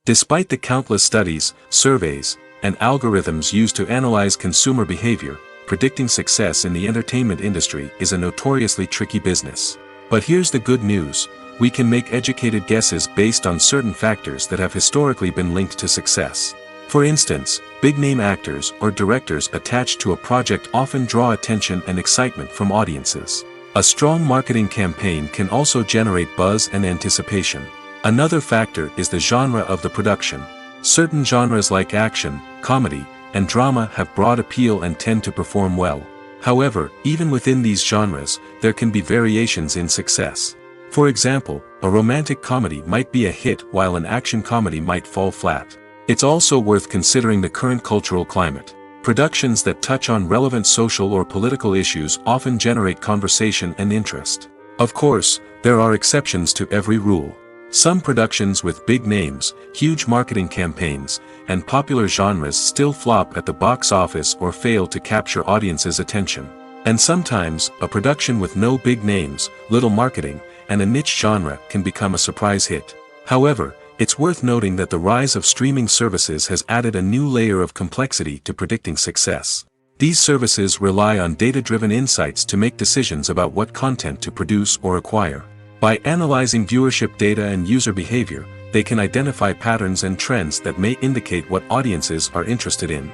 Despite the countless studies, surveys, and algorithms used to analyze consumer behavior, predicting success in the entertainment industry is a notoriously tricky business. But here's the good news: we can make educated guesses based on certain factors that have historically been linked to success. For instance, big-name actors or directors attached to a project often draw attention and excitement from audiences. A strong marketing campaign can also generate buzz and anticipation. Another factor is the genre of the production. Certain genres like action, comedy, and drama have broad appeal and tend to perform well. However, even within these genres, there can be variations in success. For example, a romantic comedy might be a hit while an action comedy might fall flat. It's also worth considering the current cultural climate. Productions that touch on relevant social or political issues often generate conversation and interest. Of course, there are exceptions to every rule. Some productions with big names, huge marketing campaigns, and popular genres still flop at the box office or fail to capture audiences' attention. And sometimes, a production with no big names, little marketing, and a niche genre can become a surprise hit. However, it's worth noting that the rise of streaming services has added a new layer of complexity to predicting success. These services rely on data-driven insights to make decisions about what content to produce or acquire. By analyzing viewership data and user behavior, they can identify patterns and trends that may indicate what audiences are interested in.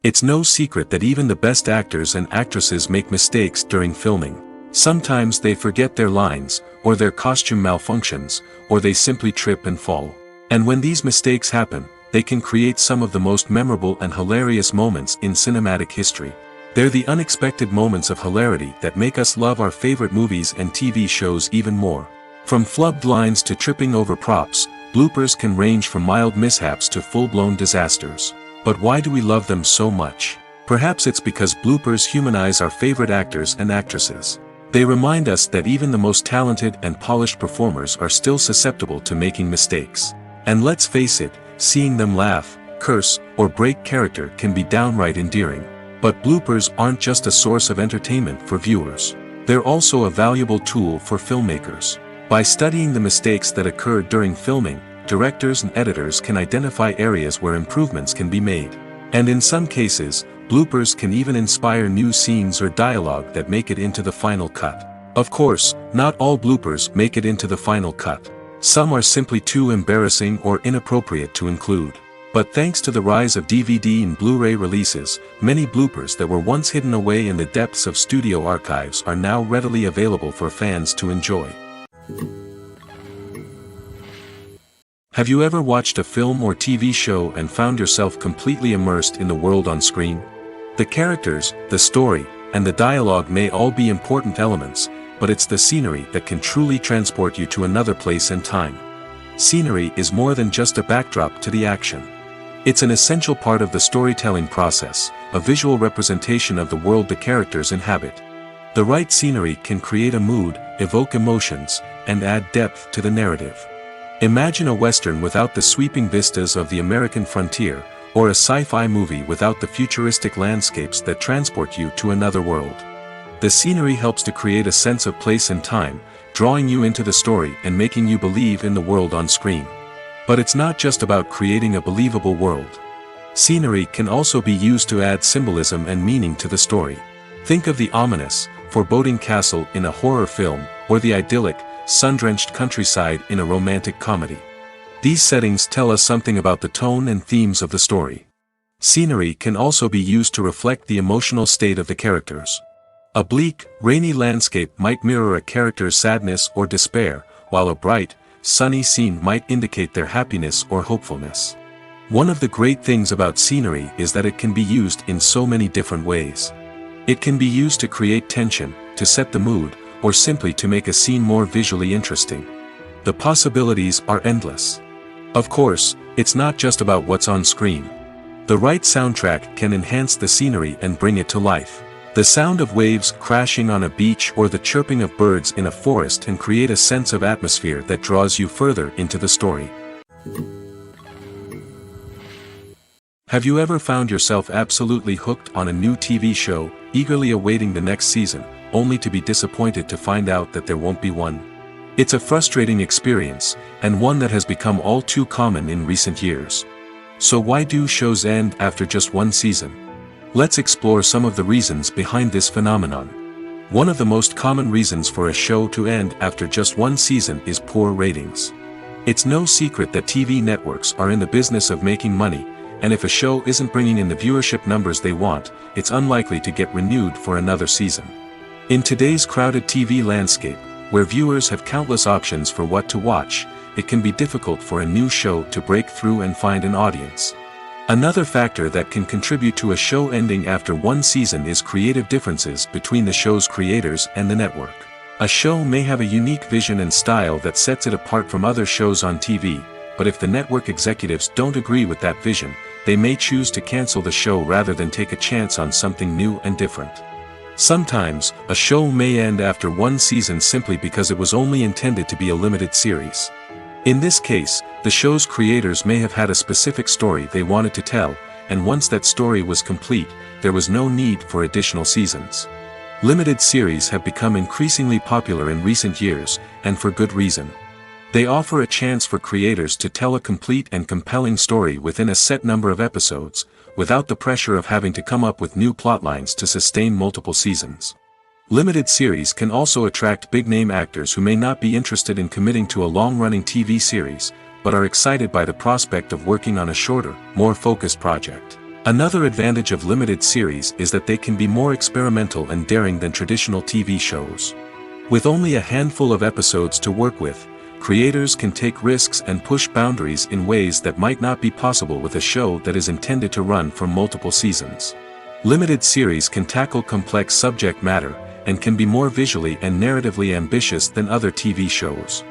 It's no secret that even the best actors and actresses make mistakes during filming. Sometimes they forget their lines, or their costume malfunctions, or they simply trip and fall. And when these mistakes happen, they can create some of the most memorable and hilarious moments in cinematic history. They're the unexpected moments of hilarity that make us love our favorite movies and TV shows even more. From flubbed lines to tripping over props, bloopers can range from mild mishaps to full-blown disasters. But why do we love them so much? Perhaps it's because bloopers humanize our favorite actors and actresses. They remind us that even the most talented and polished performers are still susceptible to making mistakes. And let's face it, seeing them laugh, curse, or break character can be downright endearing. But bloopers aren't just a source of entertainment for viewers. They're also a valuable tool for filmmakers. By studying the mistakes that occurred during filming, directors and editors can identify areas where improvements can be made. And in some cases, bloopers can even inspire new scenes or dialogue that make it into the final cut. Of course, not all bloopers make it into the final cut. Some are simply too embarrassing or inappropriate to include. But thanks to the rise of DVD and Blu-ray releases, many bloopers that were once hidden away in the depths of studio archives are now readily available for fans to enjoy. Have you ever watched a film or TV show and found yourself completely immersed in the world on screen? The characters, the story, and the dialogue may all be important elements, but it's the scenery that can truly transport you to another place and time. Scenery is more than just a backdrop to the action. It's an essential part of the storytelling process, a visual representation of the world the characters inhabit. The right scenery can create a mood, evoke emotions, and add depth to the narrative. Imagine a Western without the sweeping vistas of the American frontier, or a sci-fi movie without the futuristic landscapes that transport you to another world. The scenery helps to create a sense of place and time, drawing you into the story and making you believe in the world on screen. But it's not just about creating a believable world. Scenery can also be used to add symbolism and meaning to the story. Think of the ominous, foreboding castle in a horror film, or the idyllic, sun-drenched countryside in a romantic comedy. These settings tell us something about the tone and themes of the story. Scenery can also be used to reflect the emotional state of the characters. A bleak, rainy landscape might mirror a character's sadness or despair, while a bright, sunny scene might indicate their happiness or hopefulness. One of the great things about scenery is that it can be used in so many different ways. It can be used to create tension, to set the mood, or simply to make a scene more visually interesting. The possibilities are endless. Of course, it's not just about what's on screen. The right soundtrack can enhance the scenery and bring it to life. The sound of waves crashing on a beach or the chirping of birds in a forest can create a sense of atmosphere that draws you further into the story. Have you ever found yourself absolutely hooked on a new TV show, eagerly awaiting the next season, only to be disappointed to find out that there won't be one? It's a frustrating experience, and one that has become all too common in recent years. So why do shows end after just one season? Let's explore some of the reasons behind this phenomenon. One of the most common reasons for a show to end after just one season is poor ratings. It's no secret that TV networks are in the business of making money, and if a show isn't bringing in the viewership numbers they want, it's unlikely to get renewed for another season. In today's crowded TV landscape, where viewers have countless options for what to watch, it can be difficult for a new show to break through and find an audience. Another factor that can contribute to a show ending after one season is creative differences between the show's creators and the network. A show may have a unique vision and style that sets it apart from other shows on TV, but if the network executives don't agree with that vision, they may choose to cancel the show rather than take a chance on something new and different. Sometimes, a show may end after one season simply because it was only intended to be a limited series. In this case, the show's creators may have had a specific story they wanted to tell, and once that story was complete, there was no need for additional seasons. Limited series have become increasingly popular in recent years, and for good reason. They offer a chance for creators to tell a complete and compelling story within a set number of episodes, without the pressure of having to come up with new plotlines to sustain multiple seasons. Limited series can also attract big-name actors who may not be interested in committing to a long-running TV series, but are excited by the prospect of working on a shorter, more focused project. Another advantage of limited series is that they can be more experimental and daring than traditional TV shows. With only a handful of episodes to work with, creators can take risks and push boundaries in ways that might not be possible with a show that is intended to run for multiple seasons. Limited series can tackle complex subject matter, and can be more visually and narratively ambitious than other TV shows.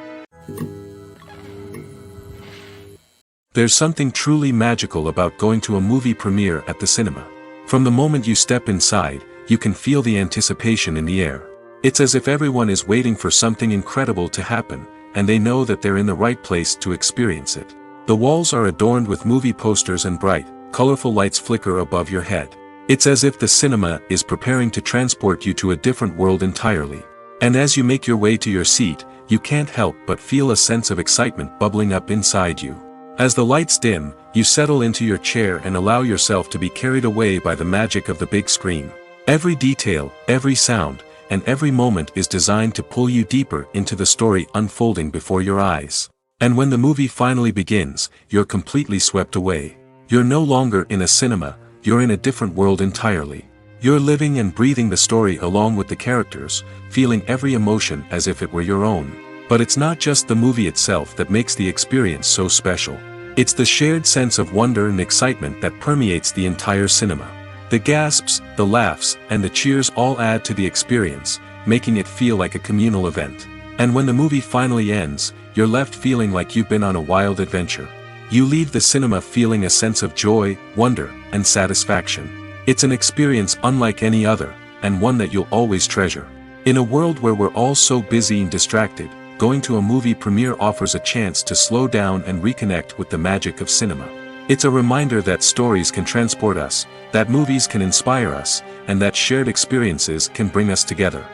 There's something truly magical about going to a movie premiere at the cinema. From the moment you step inside, you can feel the anticipation in the air. It's as if everyone is waiting for something incredible to happen, and they know that they're in the right place to experience it. The walls are adorned with movie posters and bright, colorful lights flicker above your head. It's as if the cinema is preparing to transport you to a different world entirely. And as you make your way to your seat, you can't help but feel a sense of excitement bubbling up inside you. As the lights dim, you settle into your chair and allow yourself to be carried away by the magic of the big screen. Every detail, every sound, and every moment is designed to pull you deeper into the story unfolding before your eyes. And when the movie finally begins, you're completely swept away. You're no longer in a cinema, you're in a different world entirely. You're living and breathing the story along with the characters, feeling every emotion as if it were your own. But it's not just the movie itself that makes the experience so special. It's the shared sense of wonder and excitement that permeates the entire cinema. The gasps, the laughs, and the cheers all add to the experience, making it feel like a communal event. And when the movie finally ends, you're left feeling like you've been on a wild adventure. You leave the cinema feeling a sense of joy, wonder, and satisfaction. It's an experience unlike any other, and one that you'll always treasure. In a world where we're all so busy and distracted, going to a movie premiere offers a chance to slow down and reconnect with the magic of cinema. It's a reminder that stories can transport us, that movies can inspire us, and that shared experiences can bring us together.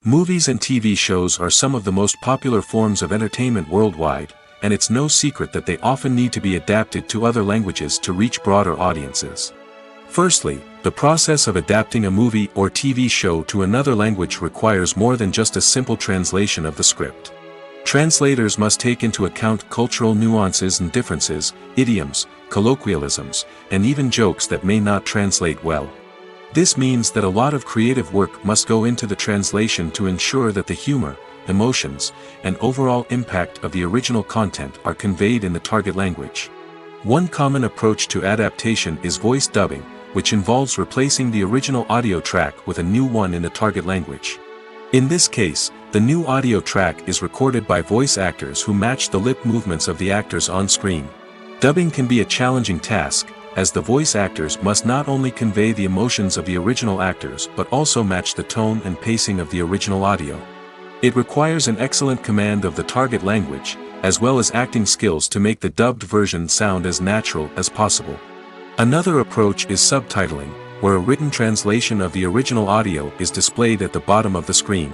Movies and TV shows are some of the most popular forms of entertainment worldwide, and it's no secret that they often need to be adapted to other languages to reach broader audiences. Firstly, the process of adapting a movie or TV show to another language requires more than just a simple translation of the script. Translators must take into account cultural nuances and differences, idioms, colloquialisms, and even jokes that may not translate well. This means that a lot of creative work must go into the translation to ensure that the humor, emotions, and overall impact of the original content are conveyed in the target language. One common approach to adaptation is voice dubbing, which involves replacing the original audio track with a new one in the target language. In this case, the new audio track is recorded by voice actors who match the lip movements of the actors on screen. Dubbing can be a challenging task, as the voice actors must not only convey the emotions of the original actors but also match the tone and pacing of the original audio. It requires an excellent command of the target language, as well as acting skills to make the dubbed version sound as natural as possible. Another approach is subtitling, where a written translation of the original audio is displayed at the bottom of the screen.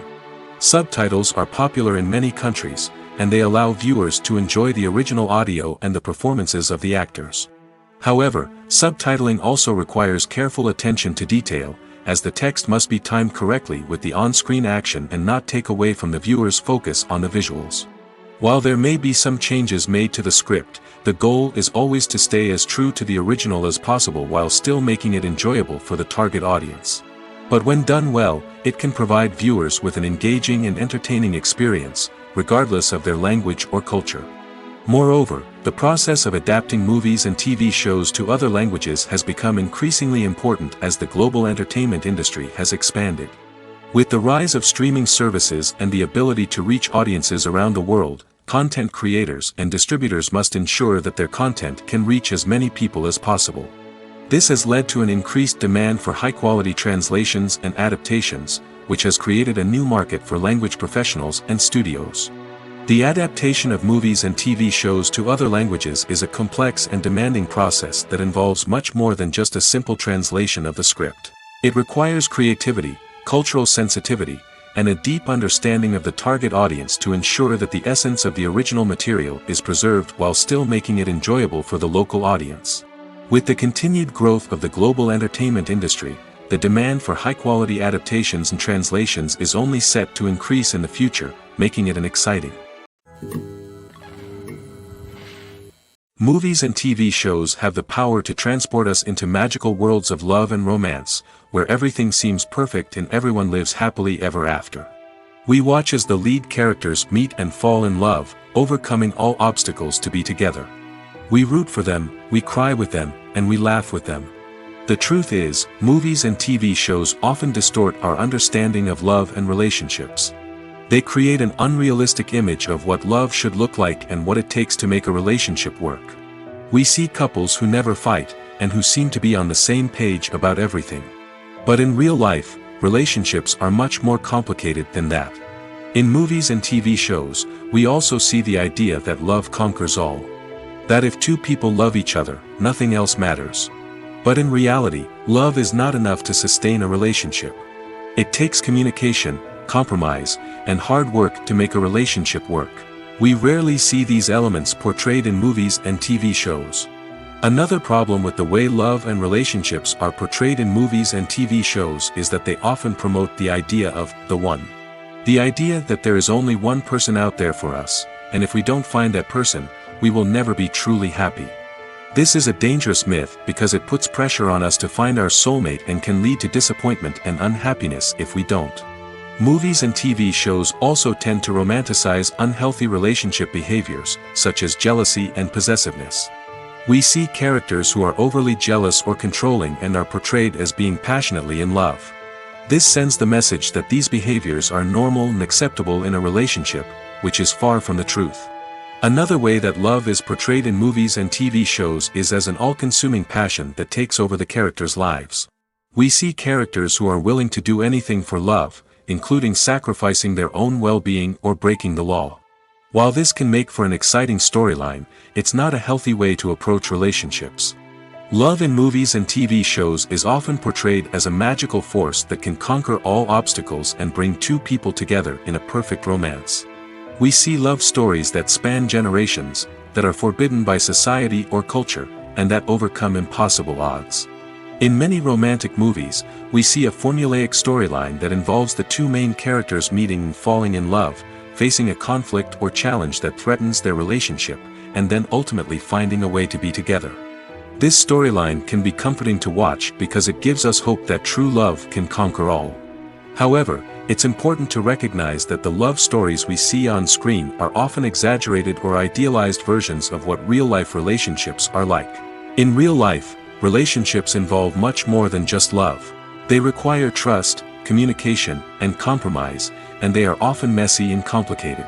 Subtitles are popular in many countries, and they allow viewers to enjoy the original audio and the performances of the actors. However, subtitling also requires careful attention to detail, as the text must be timed correctly with the on-screen action and not take away from the viewer's focus on the visuals. While there may be some changes made to the script, the goal is always to stay as true to the original as possible while still making it enjoyable for the target audience. But when done well, it can provide viewers with an engaging and entertaining experience, regardless of their language or culture. Moreover, the process of adapting movies and TV shows to other languages has become increasingly important as the global entertainment industry has expanded. With the rise of streaming services and the ability to reach audiences around the world, content creators and distributors must ensure that their content can reach as many people as possible. This has led to an increased demand for high-quality translations and adaptations, which has created a new market for language professionals and studios. The adaptation of movies and TV shows to other languages is a complex and demanding process that involves much more than just a simple translation of the script. It requires creativity, cultural sensitivity, and a deep understanding of the target audience to ensure that the essence of the original material is preserved while still making it enjoyable for the local audience. With the continued growth of the global entertainment industry, the demand for high-quality adaptations and translations is only set to increase in the future, making it an exciting. Movies and TV shows have the power to transport us into magical worlds of love and romance, where everything seems perfect and everyone lives happily ever after. We watch as the lead characters meet and fall in love, overcoming all obstacles to be together. We root for them, we cry with them, and we laugh with them. The truth is, movies and TV shows often distort our understanding of love and relationships. They create an unrealistic image of what love should look like and what it takes to make a relationship work. We see couples who never fight, and who seem to be on the same page about everything. But in real life, relationships are much more complicated than that. In movies and TV shows, we also see the idea that love conquers all. That if two people love each other, nothing else matters. But in reality, love is not enough to sustain a relationship. It takes communication, compromise, and hard work to make a relationship work. We rarely see these elements portrayed in movies and TV shows. Another problem with the way love and relationships are portrayed in movies and TV shows is that they often promote the idea of the one. The idea that there is only one person out there for us, and if we don't find that person, we will never be truly happy. This is a dangerous myth because it puts pressure on us to find our soulmate and can lead to disappointment and unhappiness if we don't. Movies and TV shows also tend to romanticize unhealthy relationship behaviors, such as jealousy and possessiveness. We see characters who are overly jealous or controlling and are portrayed as being passionately in love. This sends the message that these behaviors are normal and acceptable in a relationship, which is far from the truth. Another way that love is portrayed in movies and TV shows is as an all-consuming passion that takes over the characters' lives. We see characters who are willing to do anything for love, including sacrificing their own well-being or breaking the law. While this can make for an exciting storyline, it's not a healthy way to approach relationships. Love in movies and TV shows is often portrayed as a magical force that can conquer all obstacles and bring two people together in a perfect romance. We see love stories that span generations, that are forbidden by society or culture, and that overcome impossible odds. In many romantic movies, we see a formulaic storyline that involves the two main characters meeting and falling in love, facing a conflict or challenge that threatens their relationship, and then ultimately finding a way to be together. This storyline can be comforting to watch because it gives us hope that true love can conquer all. However, it's important to recognize that the love stories we see on screen are often exaggerated or idealized versions of what real-life relationships are like. In real life, relationships involve much more than just love. They require trust, communication, and compromise, and they are often messy and complicated.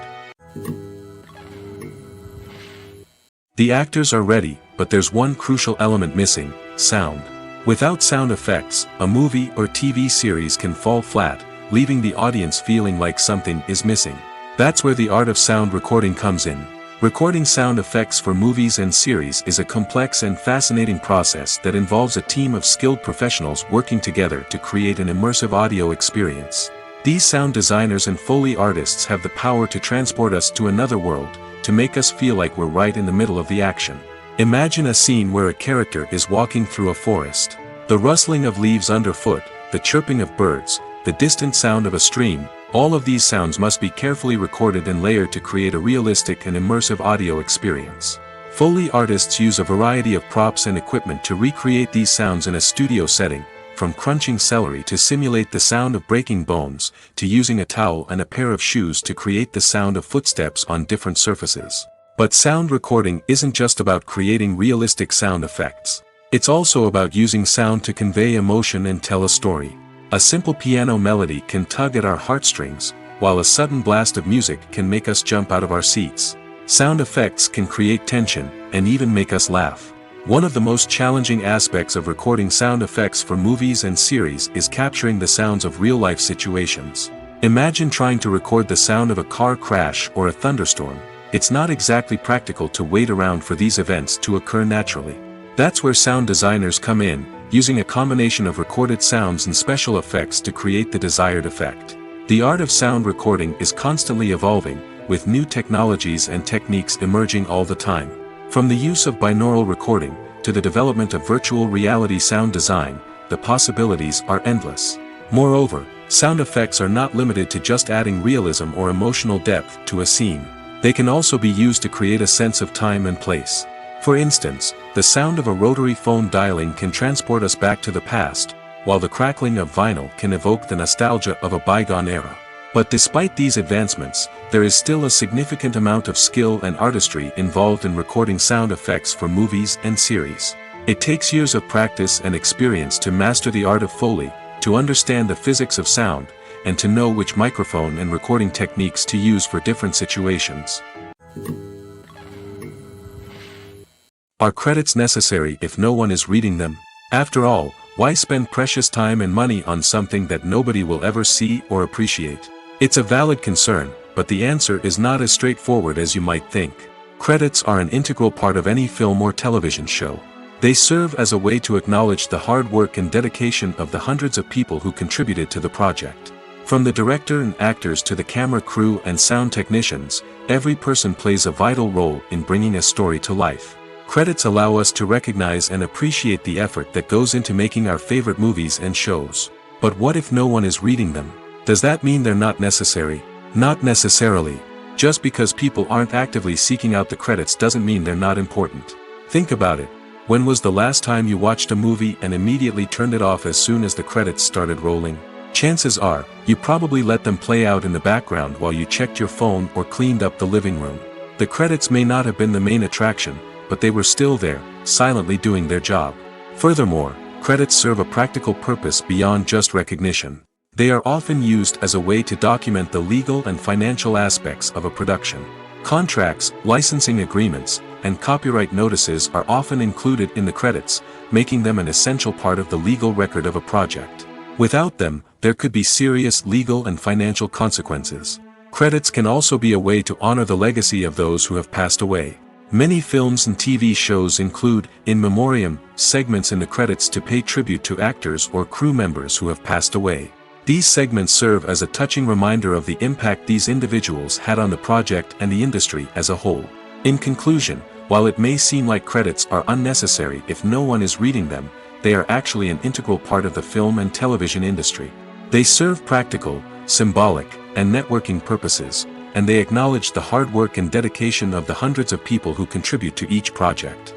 The actors are ready, but there's one crucial element missing: sound. Without sound effects, a movie or TV series can fall flat, leaving the audience feeling like something is missing. That's where the art of sound recording comes in. Recording sound effects for movies and series is a complex and fascinating process that involves a team of skilled professionals working together to create an immersive audio experience. These sound designers and Foley artists have the power to transport us to another world, to make us feel like we're right in the middle of the action. Imagine a scene where a character is walking through a forest. The rustling of leaves underfoot, the chirping of birds, the distant sound of a stream, all of these sounds must be carefully recorded and layered to create a realistic and immersive audio experience. Foley artists use a variety of props and equipment to recreate these sounds in a studio setting, from crunching celery to simulate the sound of breaking bones, to using a towel and a pair of shoes to create the sound of footsteps on different surfaces. But sound recording isn't just about creating realistic sound effects. It's also about using sound to convey emotion and tell a story. A simple piano melody can tug at our heartstrings, while a sudden blast of music can make us jump out of our seats. Sound effects can create tension, and even make us laugh. One of the most challenging aspects of recording sound effects for movies and series is capturing the sounds of real-life situations. Imagine trying to record the sound of a car crash or a thunderstorm. It's not exactly practical to wait around for these events to occur naturally. That's where sound designers come in, using a combination of recorded sounds and special effects to create the desired effect. The art of sound recording is constantly evolving, with new technologies and techniques emerging all the time. From the use of binaural recording, to the development of virtual reality sound design, the possibilities are endless. Moreover, sound effects are not limited to just adding realism or emotional depth to a scene. They can also be used to create a sense of time and place. For instance, the sound of a rotary phone dialing can transport us back to the past, while the crackling of vinyl can evoke the nostalgia of a bygone era. But despite these advancements, there is still a significant amount of skill and artistry involved in recording sound effects for movies and series. It takes years of practice and experience to master the art of Foley, to understand the physics of sound, and to know which microphone and recording techniques to use for different situations. Are credits necessary if no one is reading them? After all, why spend precious time and money on something that nobody will ever see or appreciate? It's a valid concern, but the answer is not as straightforward as you might think. Credits are an integral part of any film or television show. They serve as a way to acknowledge the hard work and dedication of the hundreds of people who contributed to the project. From the director and actors to the camera crew and sound technicians, every person plays a vital role in bringing a story to life. Credits allow us to recognize and appreciate the effort that goes into making our favorite movies and shows. But what if no one is reading them? Does that mean they're not necessary? Not necessarily. Just because people aren't actively seeking out the credits doesn't mean they're not important. Think about it. When was the last time you watched a movie and immediately turned it off as soon as the credits started rolling? Chances are, you probably let them play out in the background while you checked your phone or cleaned up the living room. The credits may not have been the main attraction, but they were still there, silently doing their job. Furthermore, credits serve a practical purpose beyond just recognition. They are often used as a way to document the legal and financial aspects of a production. Contracts, licensing agreements, and copyright notices are often included in the credits, making them an essential part of the legal record of a project. Without them, there could be serious legal and financial consequences. Credits can also be a way to honor the legacy of those who have passed away. Many films and TV shows include, in memoriam, segments in the credits to pay tribute to actors or crew members who have passed away. These segments serve as a touching reminder of the impact these individuals had on the project and the industry as a whole. In conclusion, while it may seem like credits are unnecessary if no one is reading them, they are actually an integral part of the film and television industry. They serve practical, symbolic, and networking purposes, and they acknowledge the hard work and dedication of the hundreds of people who contribute to each project.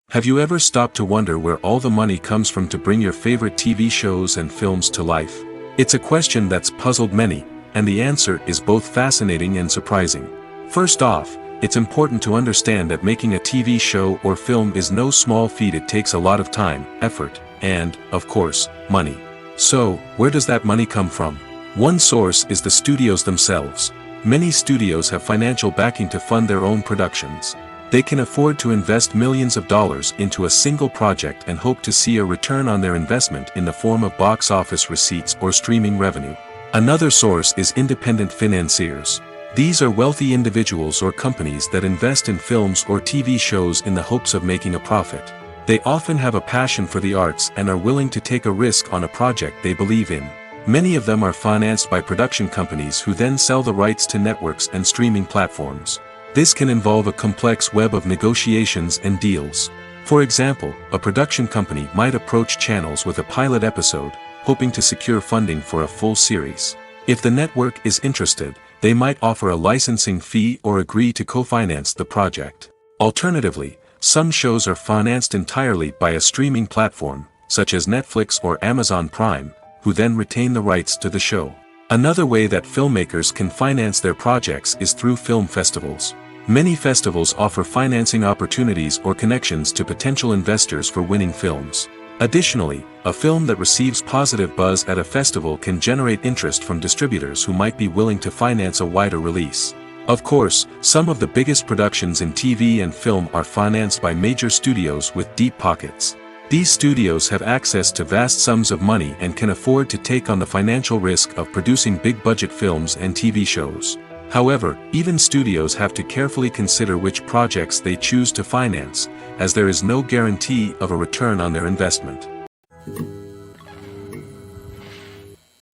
Have you ever stopped to wonder where all the money comes from to bring your favorite TV shows and films to life? It's a question that's puzzled many, and the answer is both fascinating and surprising. First off, it's important to understand that making a TV show or film is no small feat. It takes a lot of time, effort, and, of course, money. So, where does that money come from? One source is the studios themselves. Many studios have financial backing to fund their own productions. They can afford to invest millions of dollars into a single project and hope to see a return on their investment in the form of box office receipts or streaming revenue. Another source is independent financiers. These are wealthy individuals or companies that invest in films or TV shows in the hopes of making a profit. They often have a passion for the arts and are willing to take a risk on a project they believe in. Many of them are financed by production companies who then sell the rights to networks and streaming platforms. This can involve a complex web of negotiations and deals. For example, a production company might approach channels with a pilot episode, hoping to secure funding for a full series. If the network is interested, they might offer a licensing fee or agree to co-finance the project. Alternatively, some shows are financed entirely by a streaming platform, such as Netflix or Amazon Prime, who then retain the rights to the show. Another way that filmmakers can finance their projects is through film festivals. Many festivals offer financing opportunities or connections to potential investors for winning films. Additionally, a film that receives positive buzz at a festival can generate interest from distributors who might be willing to finance a wider release. Of course, some of the biggest productions in TV and film are financed by major studios with deep pockets. These studios have access to vast sums of money and can afford to take on the financial risk of producing big-budget films and TV shows. However, even studios have to carefully consider which projects they choose to finance, as there is no guarantee of a return on their investment.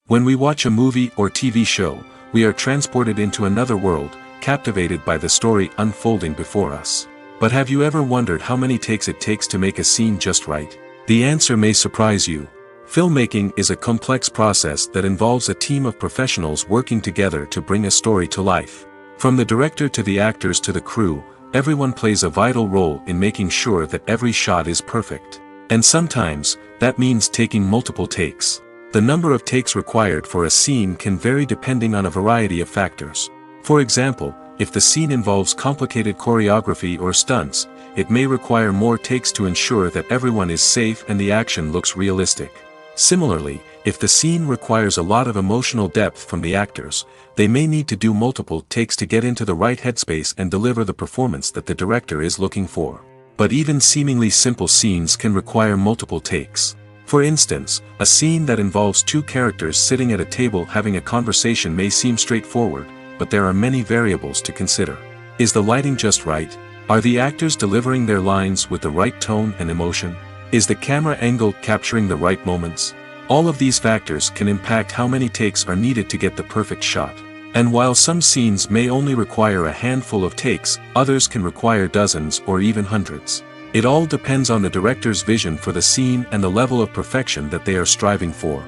When we watch a movie or TV show, we are transported into another world, captivated by the story unfolding before us. But have you ever wondered how many takes it takes to make a scene just right? The answer may surprise you. Filmmaking is a complex process that involves a team of professionals working together to bring a story to life. From the director to the actors to the crew, everyone plays a vital role in making sure that every shot is perfect. And sometimes, that means taking multiple takes. The number of takes required for a scene can vary depending on a variety of factors. For example, if the scene involves complicated choreography or stunts, it may require more takes to ensure that everyone is safe and the action looks realistic. Similarly, if the scene requires a lot of emotional depth from the actors, they may need to do multiple takes to get into the right headspace and deliver the performance that the director is looking for. But even seemingly simple scenes can require multiple takes. For instance, a scene that involves two characters sitting at a table having a conversation may seem straightforward, but there are many variables to consider. Is the lighting just right? Are the actors delivering their lines with the right tone and emotion? Is the camera angle capturing the right moments? All of these factors can impact how many takes are needed to get the perfect shot. And while some scenes may only require a handful of takes, others can require dozens or even hundreds. It all depends on the director's vision for the scene and the level of perfection that they are striving for.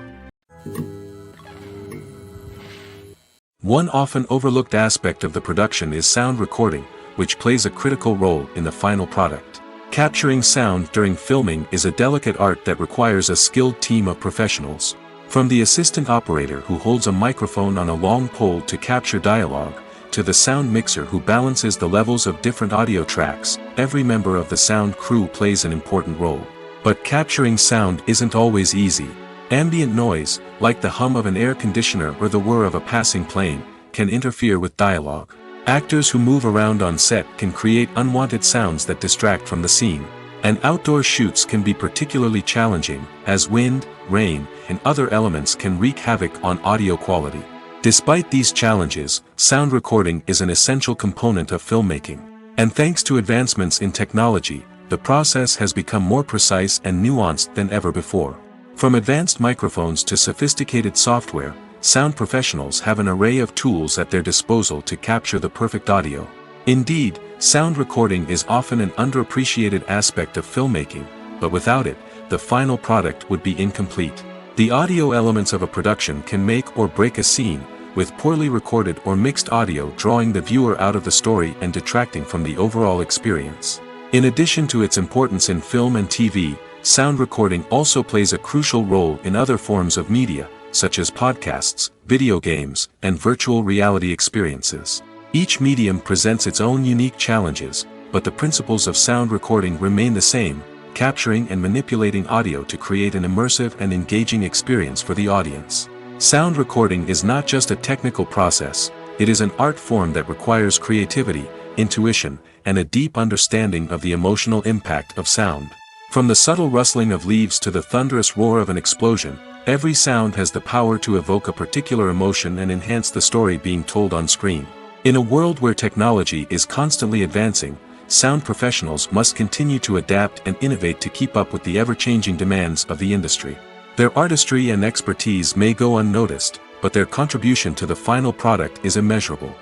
One often overlooked aspect of the production is sound recording, which plays a critical role in the final product. Capturing sound during filming is a delicate art that requires a skilled team of professionals. From the assistant operator who holds a microphone on a long pole to capture dialogue, to the sound mixer who balances the levels of different audio tracks, every member of the sound crew plays an important role. But capturing sound isn't always easy. Ambient noise, like the hum of an air conditioner or the whir of a passing plane, can interfere with dialogue. Actors who move around on set can create unwanted sounds that distract from the scene. And outdoor shoots can be particularly challenging, as wind, rain, and other elements can wreak havoc on audio quality. Despite these challenges, sound recording is an essential component of filmmaking. And thanks to advancements in technology, the process has become more precise and nuanced than ever before. From advanced microphones to sophisticated software, sound professionals have an array of tools at their disposal to capture the perfect audio. Indeed, sound recording is often an underappreciated aspect of filmmaking, but without it, the final product would be incomplete. The audio elements of a production can make or break a scene, with poorly recorded or mixed audio drawing the viewer out of the story and detracting from the overall experience. In addition to its importance in film and TV, sound recording also plays a crucial role in other forms of media, such as podcasts, video games, and virtual reality experiences. Each medium presents its own unique challenges, but the principles of sound recording remain the same, capturing and manipulating audio to create an immersive and engaging experience for the audience. Sound recording is not just a technical process, it is an art form that requires creativity, intuition, and a deep understanding of the emotional impact of sound. From the subtle rustling of leaves to the thunderous roar of an explosion, every sound has the power to evoke a particular emotion and enhance the story being told on screen. In a world where technology is constantly advancing, sound professionals must continue to adapt and innovate to keep up with the ever-changing demands of the industry. Their artistry and expertise may go unnoticed, but their contribution to the final product is immeasurable.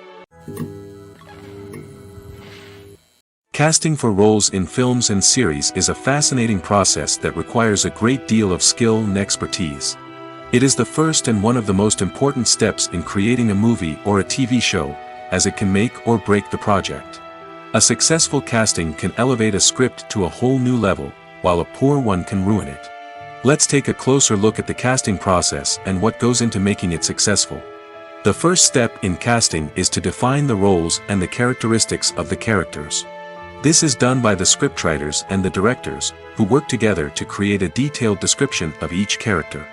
Casting for roles in films and series is a fascinating process that requires a great deal of skill and expertise. It is the first and one of the most important steps in creating a movie or a TV show, as it can make or break the project. A successful casting can elevate a script to a whole new level, while a poor one can ruin it. Let's take a closer look at the casting process and what goes into making it successful. The first step in casting is to define the roles and the characteristics of the characters. This is done by the scriptwriters and the directors, who work together to create a detailed description of each character.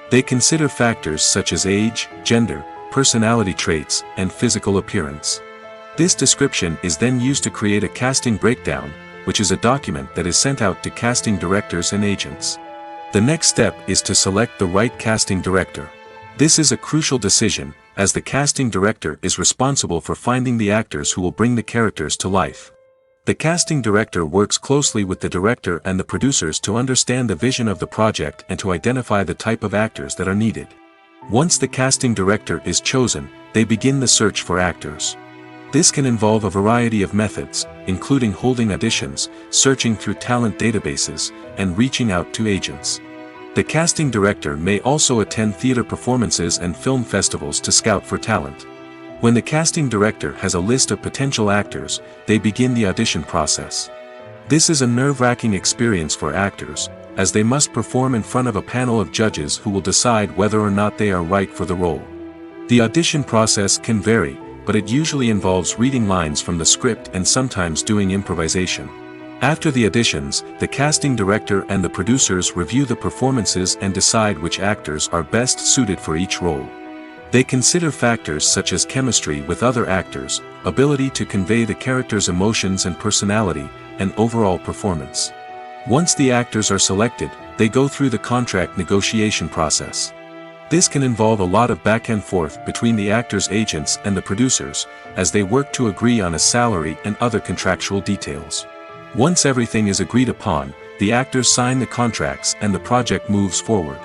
They consider factors such as age, gender, personality traits, and physical appearance. This description is then used to create a casting breakdown, which is a document that is sent out to casting directors and agents. The next step is to select the right casting director. This is a crucial decision, as the casting director is responsible for finding the actors who will bring the characters to life. The casting director works closely with the director and the producers to understand the vision of the project and to identify the type of actors that are needed. Once the casting director is chosen, they begin the search for actors. This can involve a variety of methods, including holding auditions, searching through talent databases, and reaching out to agents. The casting director may also attend theater performances and film festivals to scout for talent. When the casting director has a list of potential actors, they begin the audition process. This is a nerve-wracking experience for actors, as they must perform in front of a panel of judges who will decide whether or not they are right for the role. The audition process can vary, but it usually involves reading lines from the script and sometimes doing improvisation. After the auditions, the casting director and the producers review the performances and decide which actors are best suited for each role. They consider factors such as chemistry with other actors, ability to convey the character's emotions and personality, and overall performance. Once the actors are selected, they go through the contract negotiation process. This can involve a lot of back and forth between the actors' agents and the producers, as they work to agree on a salary and other contractual details. Once everything is agreed upon, the actors sign the contracts and the project moves forward.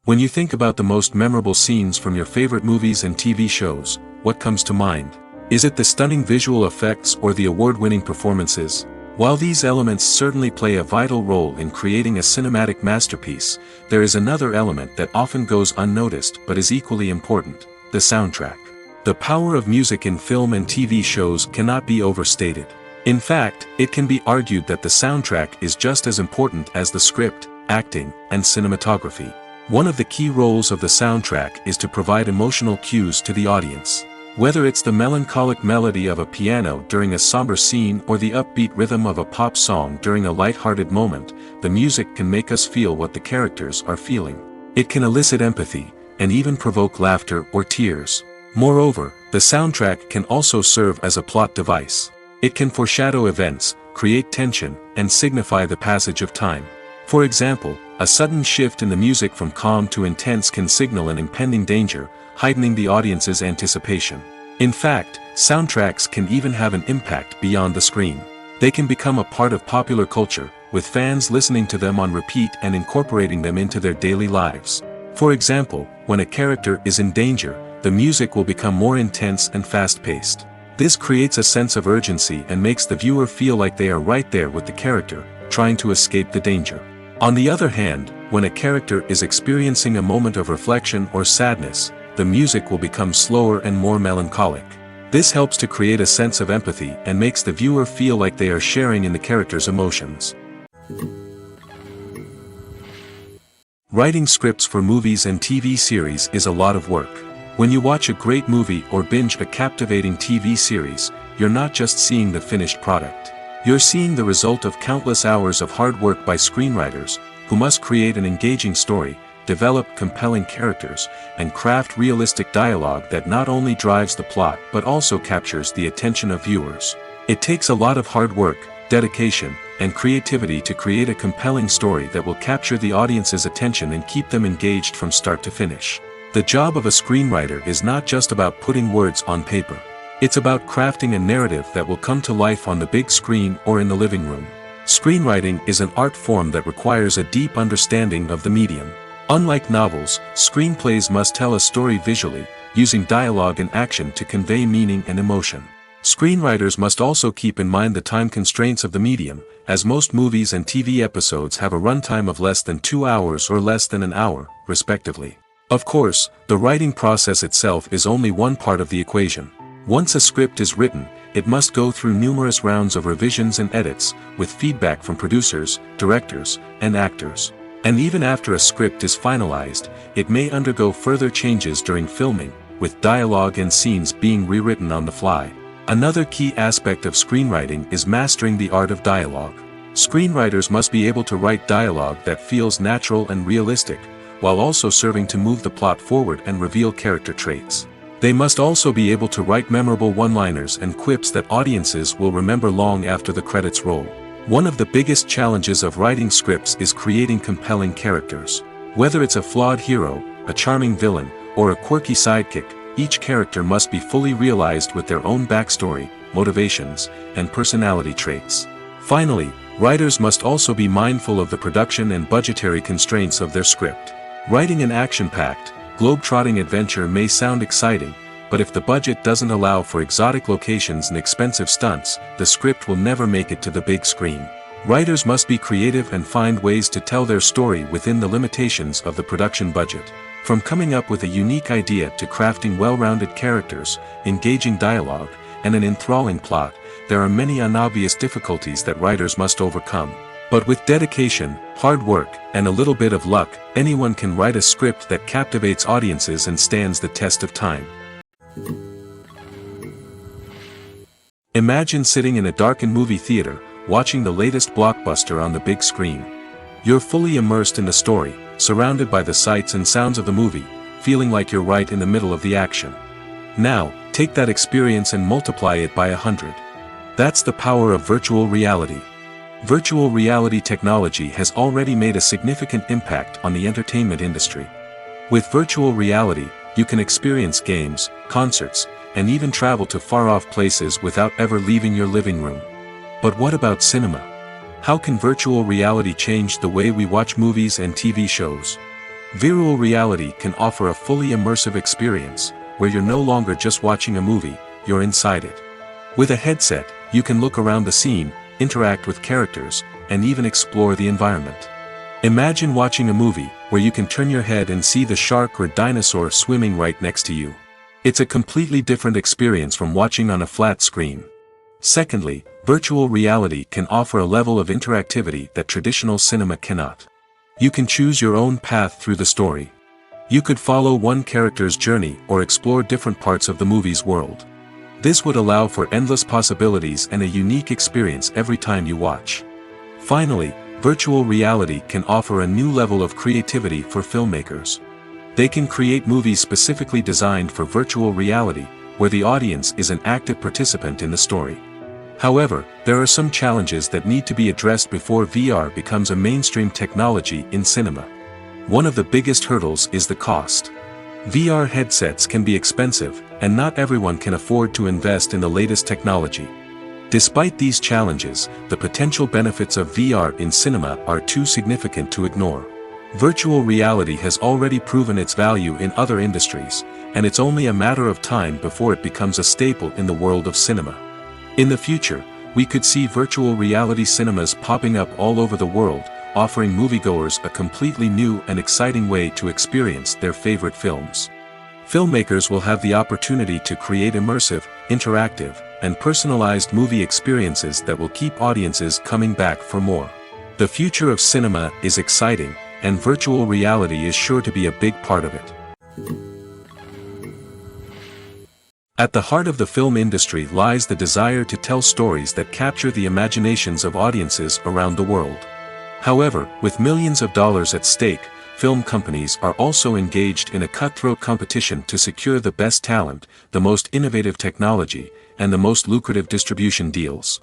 When you think about the most memorable scenes from your favorite movies and TV shows, what comes to mind? Is it the stunning visual effects or the award-winning performances? While these elements certainly play a vital role in creating a cinematic masterpiece, there is another element that often goes unnoticed but is equally important: the soundtrack. The power of music in film and TV shows cannot be overstated. In fact, it can be argued that the soundtrack is just as important as the script, acting, and cinematography. One of the key roles of the soundtrack is to provide emotional cues to the audience. Whether it's the melancholic melody of a piano during a somber scene or the upbeat rhythm of a pop song during a light-hearted moment, the music can make us feel what the characters are feeling. It can elicit empathy, and even provoke laughter or tears. Moreover, the soundtrack can also serve as a plot device. It can foreshadow events, create tension, and signify the passage of time. For example, a sudden shift in the music from calm to intense can signal an impending danger, heightening the audience's anticipation. In fact, soundtracks can even have an impact beyond the screen. They can become a part of popular culture, with fans listening to them on repeat and incorporating them into their daily lives. For example, when a character is in danger, the music will become more intense and fast-paced. This creates a sense of urgency and makes the viewer feel like they are right there with the character, trying to escape the danger. On the other hand, when a character is experiencing a moment of reflection or sadness, the music will become slower and more melancholic. This helps to create a sense of empathy and makes the viewer feel like they are sharing in the character's emotions. Writing scripts for movies and TV series is a lot of work. When you watch a great movie or binge a captivating TV series, you're not just seeing the finished product. You're seeing the result of countless hours of hard work by screenwriters, who must create an engaging story, develop compelling characters, and craft realistic dialogue that not only drives the plot but also captures the attention of viewers. It takes a lot of hard work, dedication, and creativity to create a compelling story that will capture the audience's attention and keep them engaged from start to finish. The job of a screenwriter is not just about putting words on paper. It's about crafting a narrative that will come to life on the big screen or in the living room. Screenwriting is an art form that requires a deep understanding of the medium. Unlike novels, screenplays must tell a story visually, using dialogue and action to convey meaning and emotion. Screenwriters must also keep in mind the time constraints of the medium, as most movies and TV episodes have a runtime of less than 2 hours or less than an hour, respectively. Of course, the writing process itself is only one part of the equation. Once a script is written, it must go through numerous rounds of revisions and edits, with feedback from producers, directors, and actors. And even after a script is finalized, it may undergo further changes during filming, with dialogue and scenes being rewritten on the fly. Another key aspect of screenwriting is mastering the art of dialogue. Screenwriters must be able to write dialogue that feels natural and realistic, while also serving to move the plot forward and reveal character traits. They must also be able to write memorable one-liners and quips that audiences will remember long after the credits roll. One of the biggest challenges of writing scripts is creating compelling characters. Whether it's a flawed hero, a charming villain, or a quirky sidekick, each character must be fully realized with their own backstory, motivations, and personality traits. Finally, writers must also be mindful of the production and budgetary constraints of their script. Writing an action-packed, globe-trotting adventure may sound exciting, but if the budget doesn't allow for exotic locations and expensive stunts, the script will never make it to the big screen. Writers must be creative and find ways to tell their story within the limitations of the production budget. From coming up with a unique idea to crafting well-rounded characters, engaging dialogue, and an enthralling plot, there are many unobvious difficulties that writers must overcome. But with dedication, hard work, and a little bit of luck, anyone can write a script that captivates audiences and stands the test of time. Imagine sitting in a darkened movie theater, watching the latest blockbuster on the big screen. You're fully immersed in the story, surrounded by the sights and sounds of the movie, feeling like you're right in the middle of the action. Now, take that experience and multiply it by 100. That's the power of virtual reality. Virtual reality technology has already made a significant impact on the entertainment industry. With virtual reality, you can experience games, concerts, and even travel to far-off places without ever leaving your living room. But what about cinema? How can virtual reality change the way we watch movies and TV shows? Virtual reality can offer a fully immersive experience, where you're no longer just watching a movie, you're inside it. With a headset, you can look around the scene, interact with characters, and even explore the environment. Imagine watching a movie, where you can turn your head and see the shark or dinosaur swimming right next to you. It's a completely different experience from watching on a flat screen. Secondly, virtual reality can offer a level of interactivity that traditional cinema cannot. You can choose your own path through the story. You could follow one character's journey or explore different parts of the movie's world. This would allow for endless possibilities and a unique experience every time you watch. Finally, virtual reality can offer a new level of creativity for filmmakers. They can create movies specifically designed for virtual reality, where the audience is an active participant in the story. However, there are some challenges that need to be addressed before VR becomes a mainstream technology in cinema. One of the biggest hurdles is the cost. VR headsets can be expensive, and not everyone can afford to invest in the latest technology. Despite these challenges, the potential benefits of VR in cinema are too significant to ignore. Virtual reality has already proven its value in other industries, and it's only a matter of time before it becomes a staple in the world of cinema. In the future, we could see virtual reality cinemas popping up all over the world, offering moviegoers a completely new and exciting way to experience their favorite films. Filmmakers will have the opportunity to create immersive, interactive, and personalized movie experiences that will keep audiences coming back for more. The future of cinema is exciting, and virtual reality is sure to be a big part of it. At the heart of the film industry lies the desire to tell stories that capture the imaginations of audiences around the world. However, with millions of dollars at stake, film companies are also engaged in a cutthroat competition to secure the best talent, the most innovative technology, and the most lucrative distribution deals.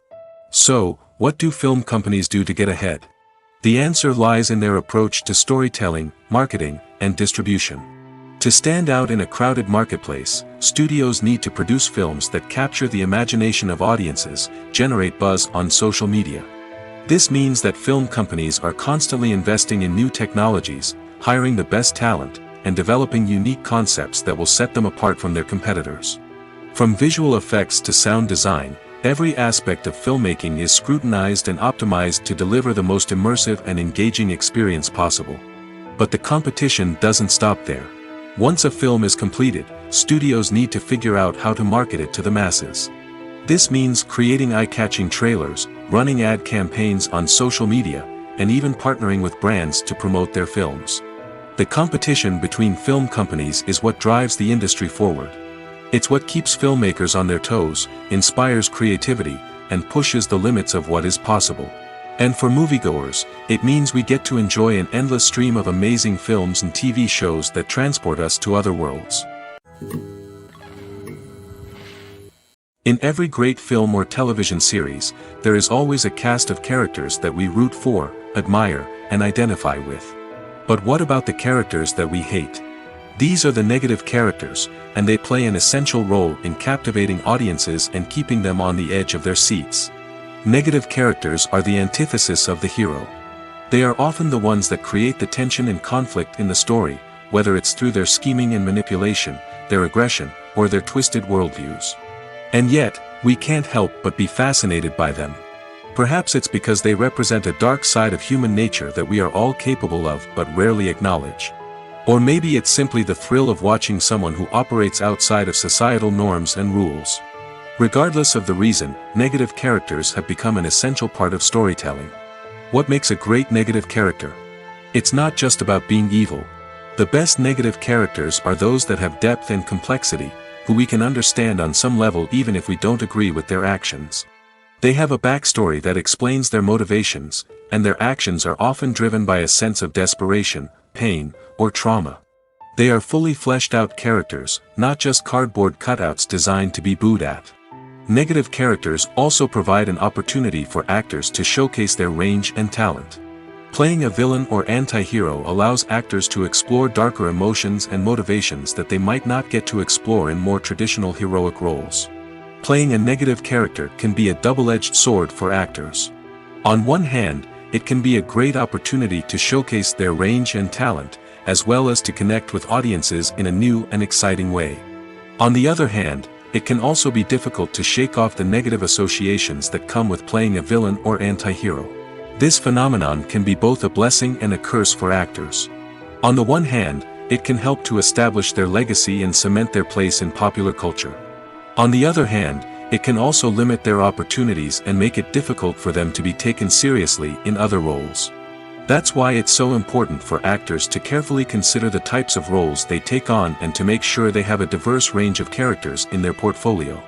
So, what do film companies do to get ahead? The answer lies in their approach to storytelling, marketing, and distribution. To stand out in a crowded marketplace, studios need to produce films that capture the imagination of audiences, generate buzz on social media. This means that film companies are constantly investing in new technologies, hiring the best talent, and developing unique concepts that will set them apart from their competitors. From visual effects to sound design, every aspect of filmmaking is scrutinized and optimized to deliver the most immersive and engaging experience possible. But the competition doesn't stop there. Once a film is completed, studios need to figure out how to market it to the masses. This means creating eye-catching trailers, running ad campaigns on social media, and even partnering with brands to promote their films. The competition between film companies is what drives the industry forward. It's what keeps filmmakers on their toes, inspires creativity, and pushes the limits of what is possible. And for moviegoers, it means we get to enjoy an endless stream of amazing films and TV shows that transport us to other worlds. In every great film or television series, there is always a cast of characters that we root for, admire, and identify with. But what about the characters that we hate? These are the negative characters, and they play an essential role in captivating audiences and keeping them on the edge of their seats. Negative characters are the antithesis of the hero. They are often the ones that create the tension and conflict in the story, whether it's through their scheming and manipulation, their aggression, or their twisted worldviews. And yet, we can't help but be fascinated by them. Perhaps it's because they represent a dark side of human nature that we are all capable of but rarely acknowledge. Or maybe it's simply the thrill of watching someone who operates outside of societal norms and rules. Regardless of the reason, negative characters have become an essential part of storytelling. What makes a great negative character? It's not just about being evil. The best negative characters are those that have depth and complexity, who we can understand on some level even if we don't agree with their actions. They have a backstory that explains their motivations, and their actions are often driven by a sense of desperation, pain, or trauma. They are fully fleshed out characters, not just cardboard cutouts designed to be booed at. Negative characters also provide an opportunity for actors to showcase their range and talent. Playing a villain or anti-hero allows actors to explore darker emotions and motivations that they might not get to explore in more traditional heroic roles. Playing a negative character can be a double-edged sword for actors. On one hand, it can be a great opportunity to showcase their range and talent, as well as to connect with audiences in a new and exciting way. On the other hand, it can also be difficult to shake off the negative associations that come with playing a villain or anti-hero. This phenomenon can be both a blessing and a curse for actors. On the one hand, it can help to establish their legacy and cement their place in popular culture. On the other hand, it can also limit their opportunities and make it difficult for them to be taken seriously in other roles. That's why it's so important for actors to carefully consider the types of roles they take on and to make sure they have a diverse range of characters in their portfolio.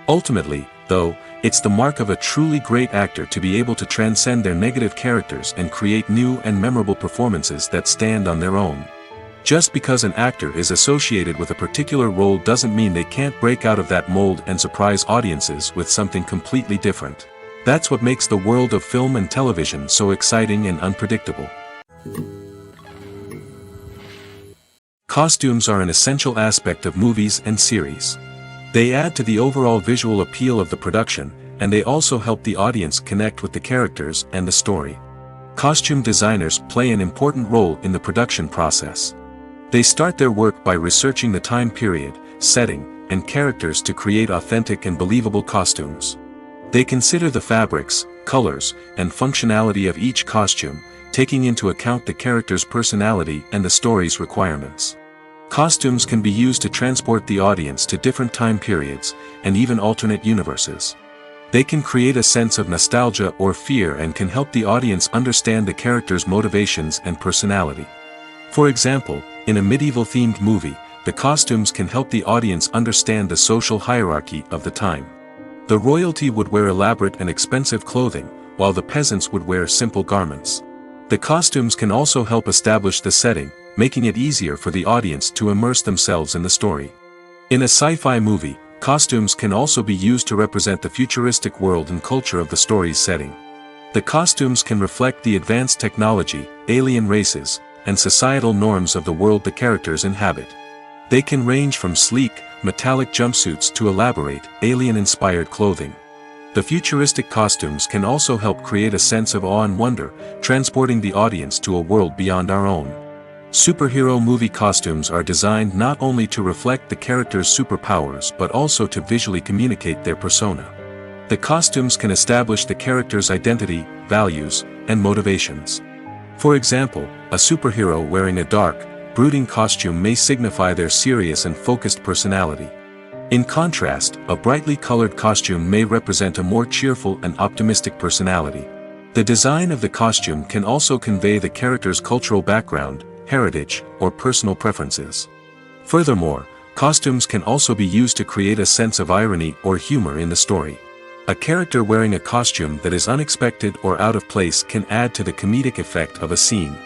Ultimately, though, it's the mark of a truly great actor to be able to transcend their negative characters and create new and memorable performances that stand on their own. Just because an actor is associated with a particular role doesn't mean they can't break out of that mold and surprise audiences with something completely different. That's what makes the world of film and television so exciting and unpredictable. Costumes are an essential aspect of movies and series. They add to the overall visual appeal of the production, and they also help the audience connect with the characters and the story. Costume designers play an important role in the production process. They start their work by researching the time period, setting, and characters to create authentic and believable costumes. They consider the fabrics, colors, and functionality of each costume, taking into account the character's personality and the story's requirements. Costumes can be used to transport the audience to different time periods, and even alternate universes. They can create a sense of nostalgia or fear and can help the audience understand the character's motivations and personality. For example, in a medieval-themed movie, the costumes can help the audience understand the social hierarchy of the time. The royalty would wear elaborate and expensive clothing, while the peasants would wear simple garments. The costumes can also help establish the setting, making it easier for the audience to immerse themselves in the story. In a sci-fi movie, costumes can also be used to represent the futuristic world and culture of the story's setting. The costumes can reflect the advanced technology, alien races, and societal norms of the world the characters inhabit. They can range from sleek, metallic jumpsuits to elaborate, alien-inspired clothing. The futuristic costumes can also help create a sense of awe and wonder, transporting the audience to a world beyond our own. Superhero movie costumes are designed not only to reflect the character's superpowers but also to visually communicate their persona. The costumes can establish the character's identity, values, and motivations. For example, a superhero wearing a dark, brooding costume may signify their serious and focused personality. In contrast, a brightly colored costume may represent a more cheerful and optimistic personality. The design of the costume can also convey the character's cultural background, heritage, or personal preferences. Furthermore, costumes can also be used to create a sense of irony or humor in the story. A character wearing a costume that is unexpected or out of place can add to the comedic effect of a scene.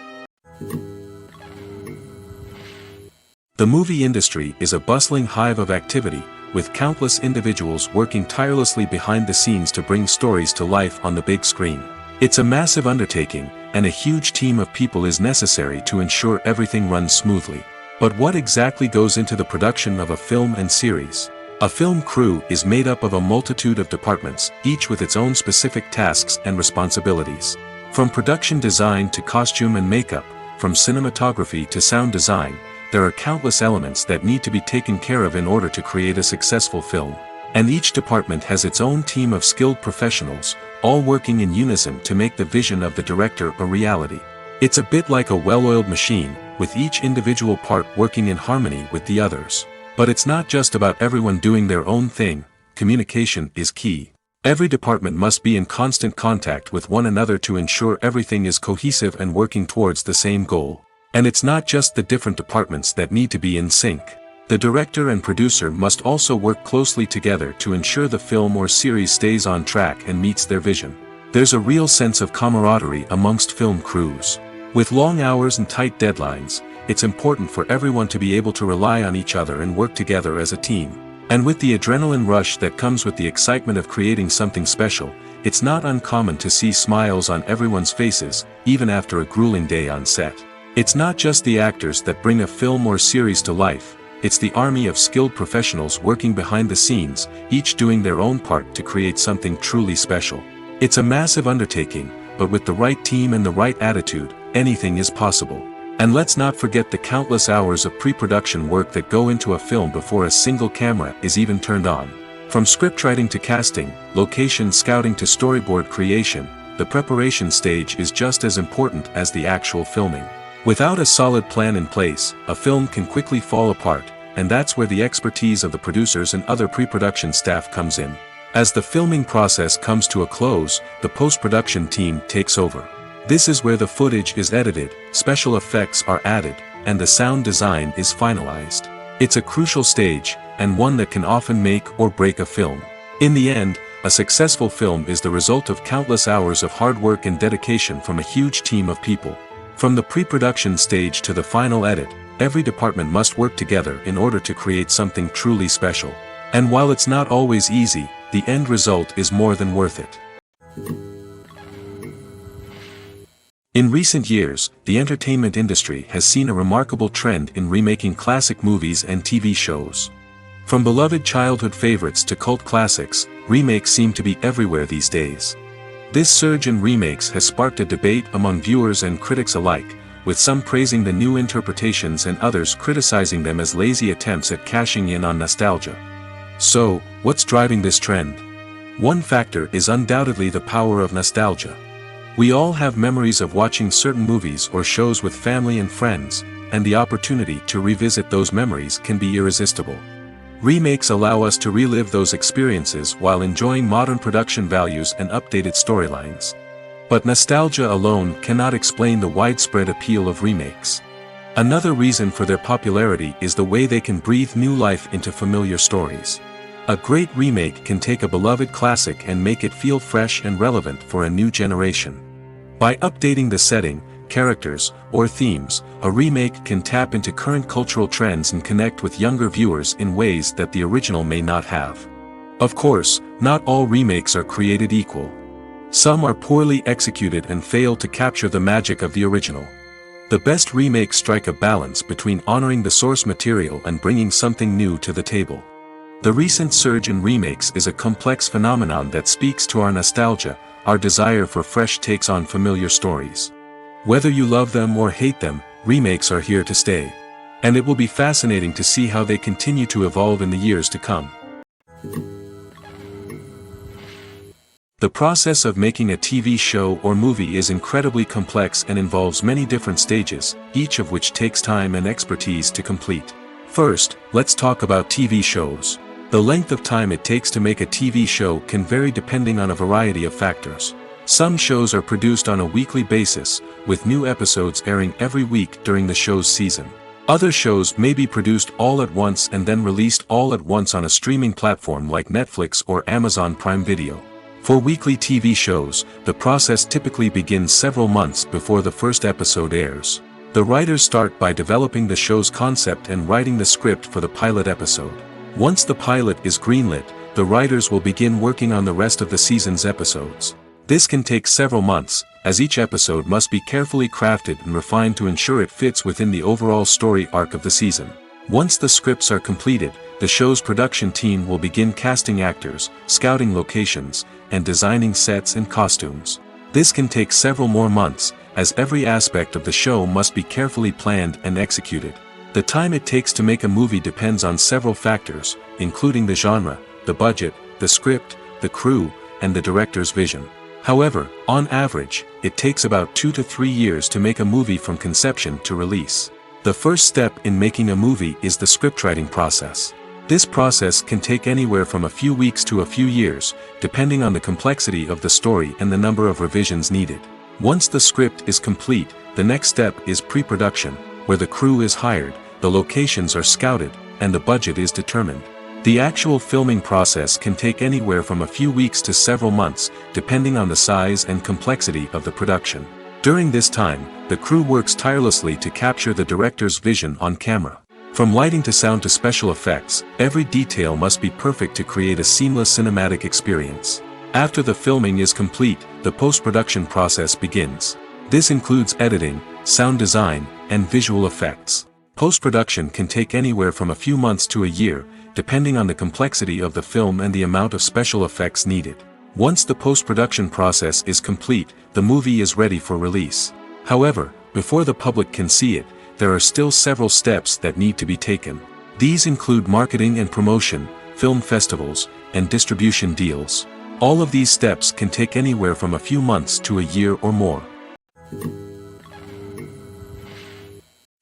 The movie industry is a bustling hive of activity, with countless individuals working tirelessly behind the scenes to bring stories to life on the big screen. It's a massive undertaking, and a huge team of people is necessary to ensure everything runs smoothly. But what exactly goes into the production of a film and series? A film crew is made up of a multitude of departments, each with its own specific tasks and responsibilities. From production design to costume and makeup, from cinematography to sound design, there are countless elements that need to be taken care of in order to create a successful film. And each department has its own team of skilled professionals, all working in unison to make the vision of the director a reality. It's a bit like a well-oiled machine, with each individual part working in harmony with the others. But it's not just about everyone doing their own thing. Communication is key. Every department must be in constant contact with one another to ensure everything is cohesive and working towards the same goal. And it's not just the different departments that need to be in sync. The director and producer must also work closely together to ensure the film or series stays on track and meets their vision. There's a real sense of camaraderie amongst film crews. With long hours and tight deadlines, it's important for everyone to be able to rely on each other and work together as a team. And with the adrenaline rush that comes with the excitement of creating something special, it's not uncommon to see smiles on everyone's faces, even after a grueling day on set. It's not just the actors that bring a film or series to life, it's the army of skilled professionals working behind the scenes, each doing their own part to create something truly special. It's a massive undertaking, but with the right team and the right attitude, anything is possible. And let's not forget the countless hours of pre-production work that go into a film before a single camera is even turned on. From scriptwriting to casting, location scouting to storyboard creation, the preparation stage is just as important as the actual filming. Without a solid plan in place, a film can quickly fall apart, and that's where the expertise of the producers and other pre-production staff comes in. As the filming process comes to a close, the post-production team takes over. This is where the footage is edited, special effects are added, and the sound design is finalized. It's a crucial stage, and one that can often make or break a film. In the end, a successful film is the result of countless hours of hard work and dedication from a huge team of people. From the pre-production stage to the final edit, every department must work together in order to create something truly special. And while it's not always easy, the end result is more than worth it. In recent years, the entertainment industry has seen a remarkable trend in remaking classic movies and TV shows. From beloved childhood favorites to cult classics, remakes seem to be everywhere these days. This surge in remakes has sparked a debate among viewers and critics alike, with some praising the new interpretations and others criticizing them as lazy attempts at cashing in on nostalgia. So, what's driving this trend? One factor is undoubtedly the power of nostalgia. We all have memories of watching certain movies or shows with family and friends, and the opportunity to revisit those memories can be irresistible. Remakes allow us to relive those experiences while enjoying modern production values and updated storylines. But nostalgia alone cannot explain the widespread appeal of remakes. Another reason for their popularity is the way they can breathe new life into familiar stories. A great remake can take a beloved classic and make it feel fresh and relevant for a new generation. By updating the setting, characters, or themes, a remake can tap into current cultural trends and connect with younger viewers in ways that the original may not have. Of course, not all remakes are created equal. Some are poorly executed and fail to capture the magic of the original. The best remakes strike a balance between honoring the source material and bringing something new to the table. The recent surge in remakes is a complex phenomenon that speaks to our nostalgia, our desire for fresh takes on familiar stories. Whether you love them or hate them, remakes are here to stay. And it will be fascinating to see how they continue to evolve in the years to come. The process of making a TV show or movie is incredibly complex and involves many different stages, each of which takes time and expertise to complete. First, let's talk about TV shows. The length of time it takes to make a TV show can vary depending on a variety of factors. Some shows are produced on a weekly basis, with new episodes airing every week during the show's season. Other shows may be produced all at once and then released all at once on a streaming platform like Netflix or Amazon Prime Video. For weekly TV shows, the process typically begins several months before the first episode airs. The writers start by developing the show's concept and writing the script for the pilot episode. Once the pilot is greenlit, the writers will begin working on the rest of the season's episodes. This can take several months, as each episode must be carefully crafted and refined to ensure it fits within the overall story arc of the season. Once the scripts are completed, the show's production team will begin casting actors, scouting locations, and designing sets and costumes. This can take several more months, as every aspect of the show must be carefully planned and executed. The time it takes to make a movie depends on several factors, including the genre, the budget, the script, the crew, and the director's vision. However, on average, it takes about 2 to 3 years to make a movie from conception to release. The first step in making a movie is the scriptwriting process. This process can take anywhere from a few weeks to a few years, depending on the complexity of the story and the number of revisions needed. Once the script is complete, the next step is pre-production, where the crew is hired, the locations are scouted, and the budget is determined. The actual filming process can take anywhere from a few weeks to several months, depending on the size and complexity of the production. During this time, the crew works tirelessly to capture the director's vision on camera. From lighting to sound to special effects, every detail must be perfect to create a seamless cinematic experience. After the filming is complete, the post-production process begins. This includes editing, sound design, and visual effects. Post-production can take anywhere from a few months to a year, depending on the complexity of the film and the amount of special effects needed. Once the post-production process is complete, the movie is ready for release. However, before the public can see it, there are still several steps that need to be taken. These include marketing and promotion, film festivals, and distribution deals. All of these steps can take anywhere from a few months to a year or more.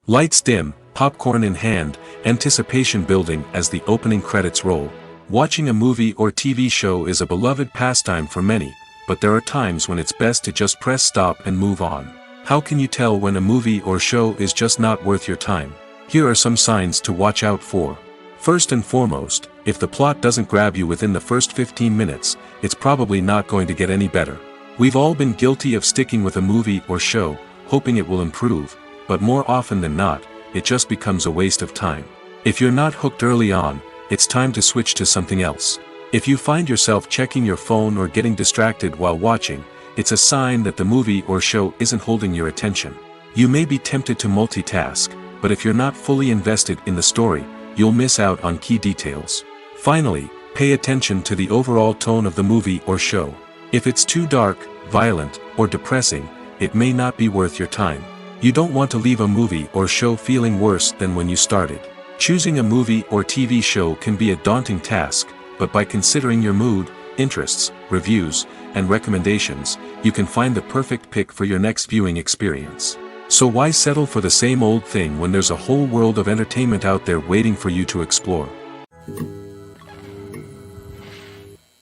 Lights dim, popcorn in hand, anticipation building as the opening credits roll. Watching a movie or TV show is a beloved pastime for many, but there are times when it's best to just press stop and move on. How can you tell when a movie or show is just not worth your time? Here are some signs to watch out for. First and foremost, if the plot doesn't grab you within the first 15 minutes, it's probably not going to get any better. We've all been guilty of sticking with a movie or show, hoping it will improve, but more often than not, it just becomes a waste of time. If you're not hooked early on, it's time to switch to something else. If you find yourself checking your phone or getting distracted while watching, it's a sign that the movie or show isn't holding your attention. You may be tempted to multitask, but if you're not fully invested in the story, you'll miss out on key details. Finally, pay attention to the overall tone of the movie or show. If it's too dark, violent, or depressing, it may not be worth your time. You don't want to leave a movie or show feeling worse than when you started. Choosing a movie or TV show can be a daunting task, but by considering your mood, interests, reviews, and recommendations, you can find the perfect pick for your next viewing experience. So why settle for the same old thing when there's a whole world of entertainment out there waiting for you to explore?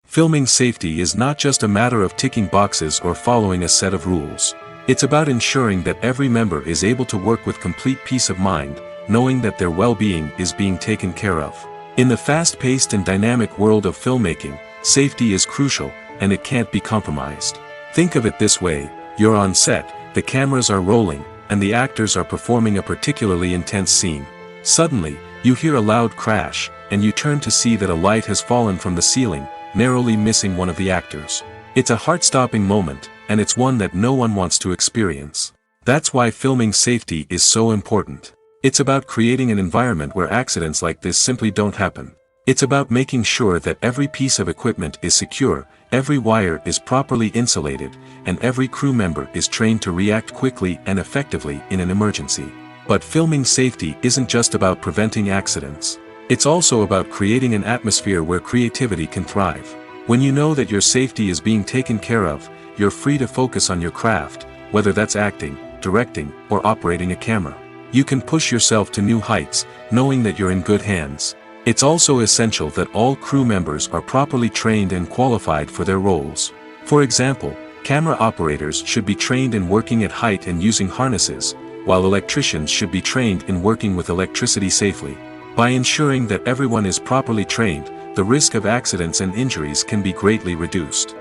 Filming safety is not just a matter of ticking boxes or following a set of rules. It's about ensuring that every member is able to work with complete peace of mind, knowing that their well-being is being taken care of. In the fast-paced and dynamic world of filmmaking, safety is crucial, and it can't be compromised. Think of it this way: you're on set, the cameras are rolling, and the actors are performing a particularly intense scene. Suddenly, you hear a loud crash, and you turn to see that a light has fallen from the ceiling, narrowly missing one of the actors. It's a heart-stopping moment, and it's one that no one wants to experience. That's why filming safety is so important. It's about creating an environment where accidents like this simply don't happen. It's about making sure that every piece of equipment is secure, every wire is properly insulated, and every crew member is trained to react quickly and effectively in an emergency. But filming safety isn't just about preventing accidents. It's also about creating an atmosphere where creativity can thrive. When you know that your safety is being taken care of, you're free to focus on your craft, whether that's acting, directing, or operating a camera. You can push yourself to new heights, knowing that you're in good hands. It's also essential that all crew members are properly trained and qualified for their roles. For example, camera operators should be trained in working at height and using harnesses, while electricians should be trained in working with electricity safely. By ensuring that everyone is properly trained, the risk of accidents and injuries can be greatly reduced.